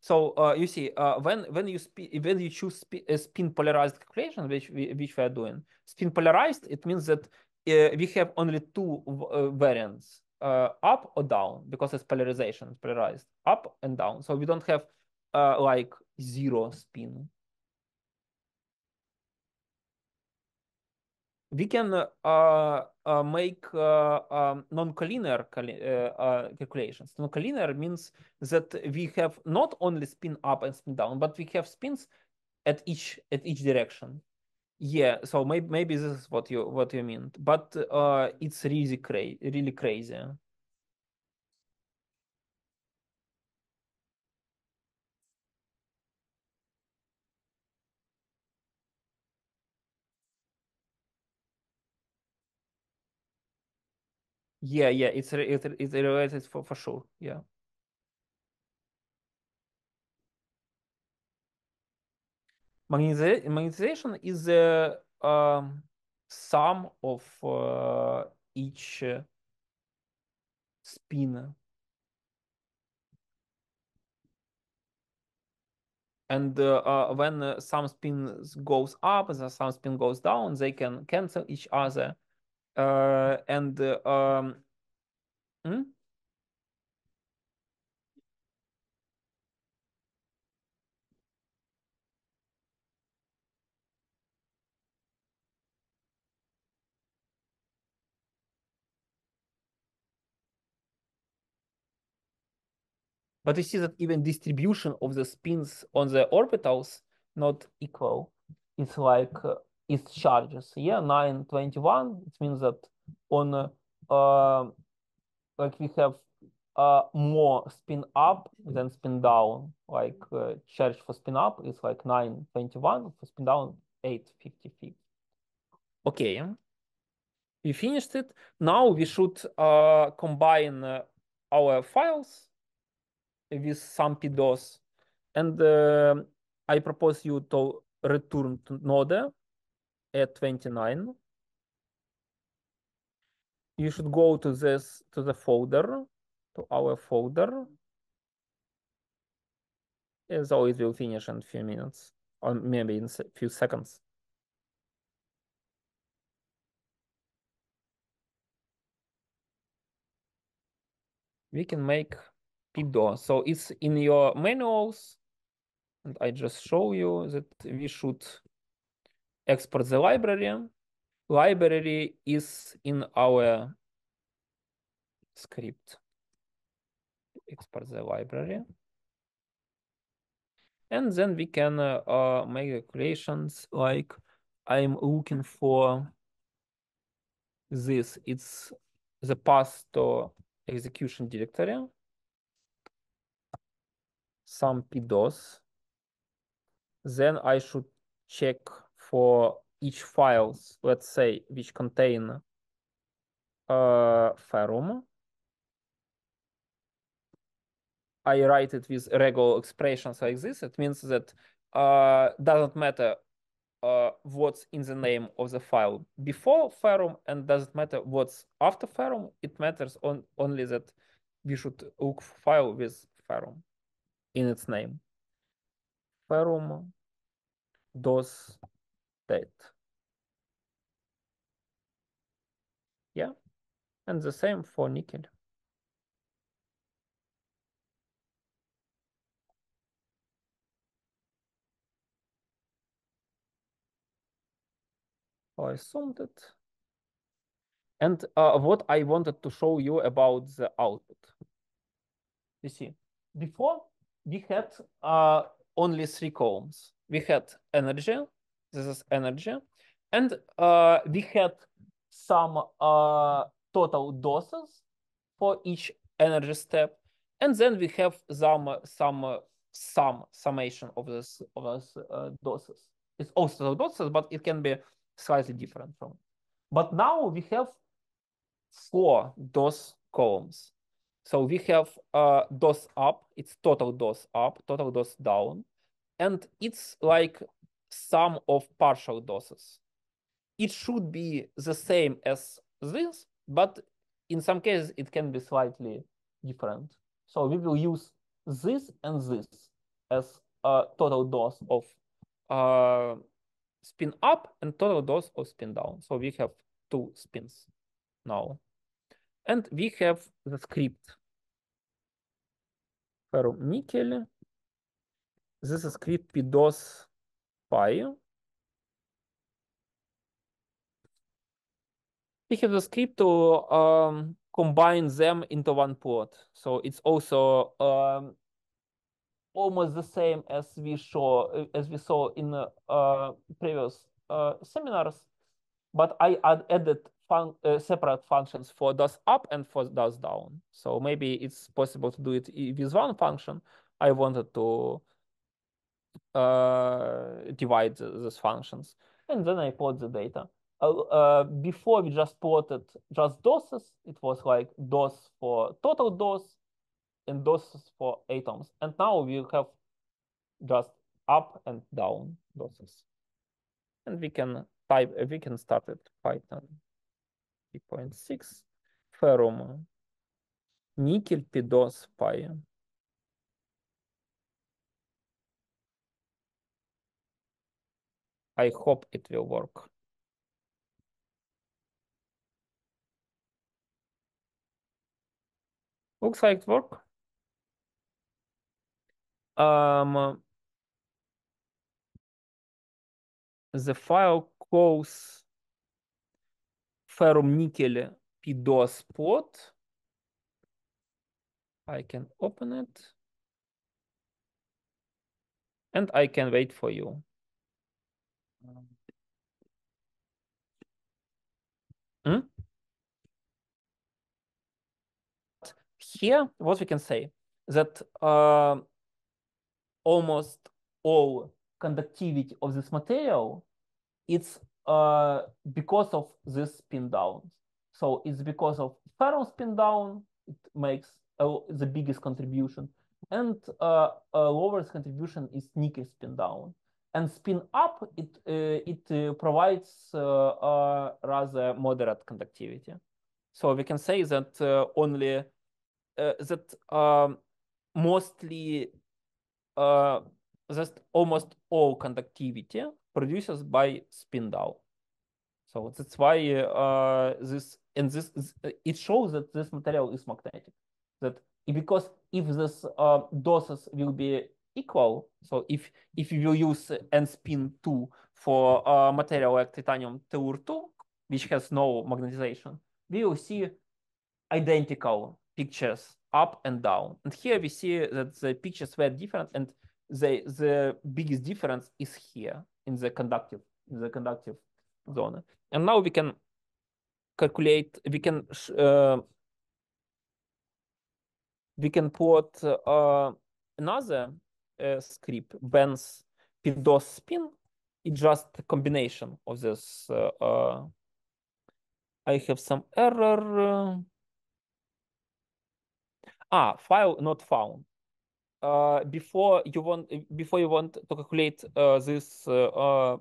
So you see, when you choose a spin polarized calculation, which we are doing, spin polarized, it means that we have only two variants, up or down, because it's polarization, it's polarized, up and down. So we don't have like zero spin. We can make non-collinear calculations. Non-collinear means that we have not only spin up and spin down, but we have spins at each direction. Yeah, so maybe this is what you mean, but it's really crazy. Yeah, it's related for sure. Yeah. Magnetization is the sum of each spin. And when some spin goes up and some spin goes down, they can cancel each other. Hmm? But you see that even distribution of the spins on the orbitals not equal. It's like its charges. Yeah, 921. It means that on like we have more spin up than spin down. Like charge for spin up is like 921, for spin down 856. Okay, we finished it. Now we should combine our files with some PDOS. And I propose you to return to node at 29. You should go to the folder, to our folder. So it will finish in a few minutes, or maybe in a few seconds. We can make PDO. So it's in your manuals, and I just show you that we should export the library. Library is in our script. Export the library. And then we can make calculations like I'm looking for this. It's the path to execution directory, some PDOS. Then I should check for each files, let's say, which contain Ferrum. I write it with regular expressions like this. It means that doesn't matter what's in the name of the file before Ferrum, and doesn't matter what's after Ferrum. It matters only that we should look for file with Ferrum in its name. Ferrum DOS date. Yeah, and the same for nickel. I assumed it. And what I wanted to show you about the output. You see, before we had only three columns. We had energy, this is energy, and we had some total doses for each energy step, and then we have some summation of this doses. It's also doses, but it can be slightly different from. But now we have 4 dose columns. So we have dose up, it's total dose up, total dose down, and it's like sum of partial doses. It should be the same as this, but in some cases it can be slightly different. So we will use this and this as a total dose of spin up and total dose of spin down. So we have 2 spins now. And we have the script ferrum nickel. This is script PDOS Feia. We have the script to combine them into one plot. So it's also almost the same as we saw in previous seminars, but I added separate functions for DOS up and for DOS down. So maybe it's possible to do it with one function. I wanted to divide these functions, and then I plot the data. Before we just plotted just doses. It was like DOS for total dose and doses for atoms. And now we have just up and down doses. And we can start at Python 3.6 ferrum nickel PDOS Feia. I hope it will work. Looks like it worked. The file calls ferrum nickel PDOS plot. I can open it. And I can wait for you. Here, what we can say, that almost all conductivity of this material, it's because of this spin down. So it's because of ferrum spin down, it makes the biggest contribution, and lowest contribution is nickel spin down. And spin up, it provides rather moderate conductivity. So we can say that only mostly just almost all conductivity produces by spin down. So that's why it shows that this material is magnetic. That because if this doses will be equal, so if you will use n spin 2 for material like titanium tellur 2, which has no magnetization, we will see identical pictures up and down. And here we see that the pictures were different, and the biggest difference is here in the conductive zone. And now we can calculate, we can plot another script, Ben's PDOS spin. It's just a combination of this. I have some error. File not found. Before you want to calculate this to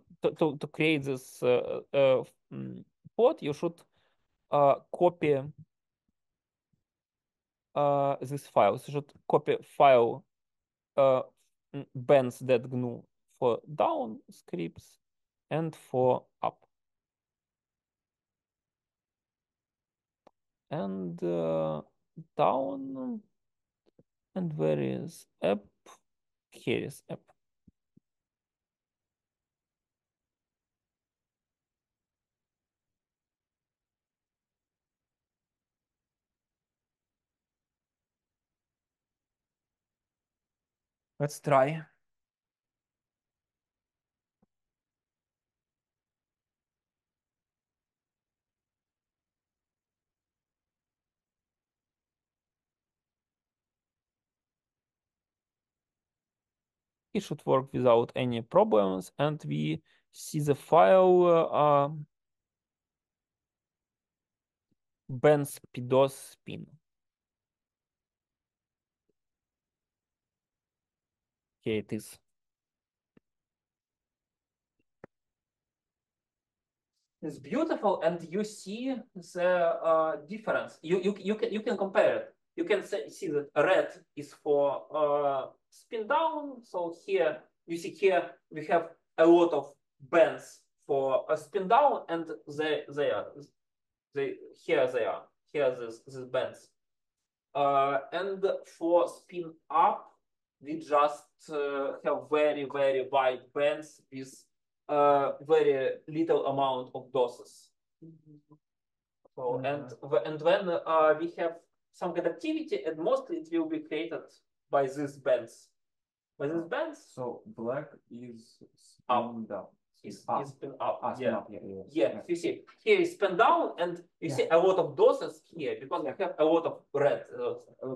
create this plot, you should copy this file. So you should copy file benz.gnu for down scripts and for up. And down, and where is app? Here is app. Let's try. it should work without any problems, and we see the file Benz PDOS spin. Here it is. It's beautiful, and you see the difference. You can compare it. You can see that red is for spin down. So here you see here we have a lot of bands for a spin down, and here they are here these bands. And for spin up, we just have very wide bands with very little amount of doses. So and when we have some conductivity, and mostly it will be created by these bands. By these bands. So black is spin down. Is spin up. Spin up. Yeah. You see here is spin down, and you see a lot of doses here because we have a lot of red.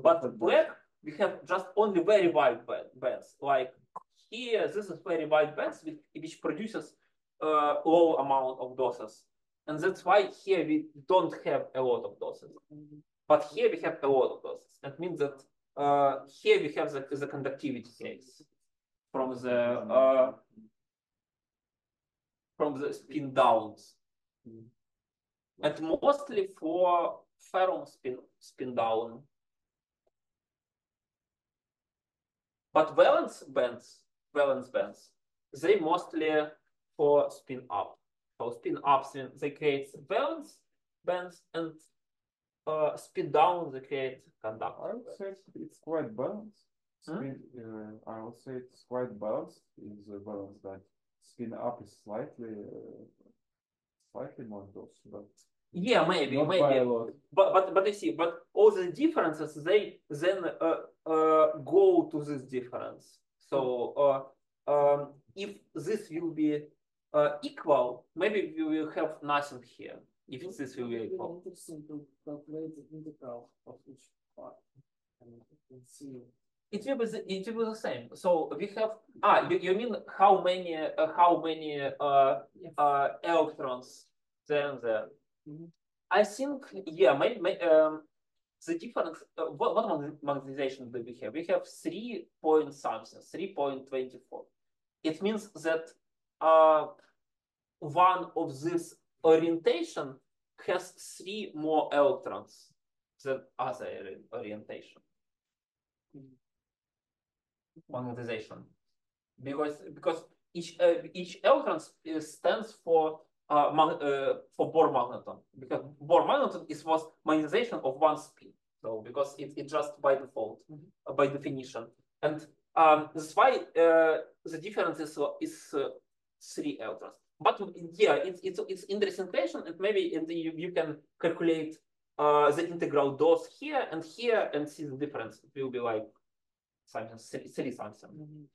But black we have just only very wide bands. Like here, this is very wide bands which produces low amount of doses, and that's why here we don't have a lot of doses. But here we have a lot of doses. That means that here we have the conductivity case from the spin downs, and mostly for ferrum spin down. But valence bands, they mostly for spin up. So spin ups, they create valence bands, and spin down, they create conductor. I would say it's quite balanced. I would say it's quite balanced in the balance that spin up is slightly more dose, but yeah, maybe. By a lot. But you see, but all the differences they then go to this difference. So if this will be equal, maybe we will have nothing here. If this will be equal. Interesting to calculate the integral of each part. And see. It will be the same. So we have you mean how many electrons then there? I think the difference. What magnetization do we have? We have 3 point something, 3.24. It means that one of this orientation has 3 more electrons than other orientation. Magnetization, because each electron stands for Bohr magneton, because Bohr magneton was magnetization of one spin. So because it just by default, by definition, and that's why the difference is 3 electrons. But yeah, it's interesting question, and maybe you can calculate the integral dose here and see the difference. It will be like something 3 something.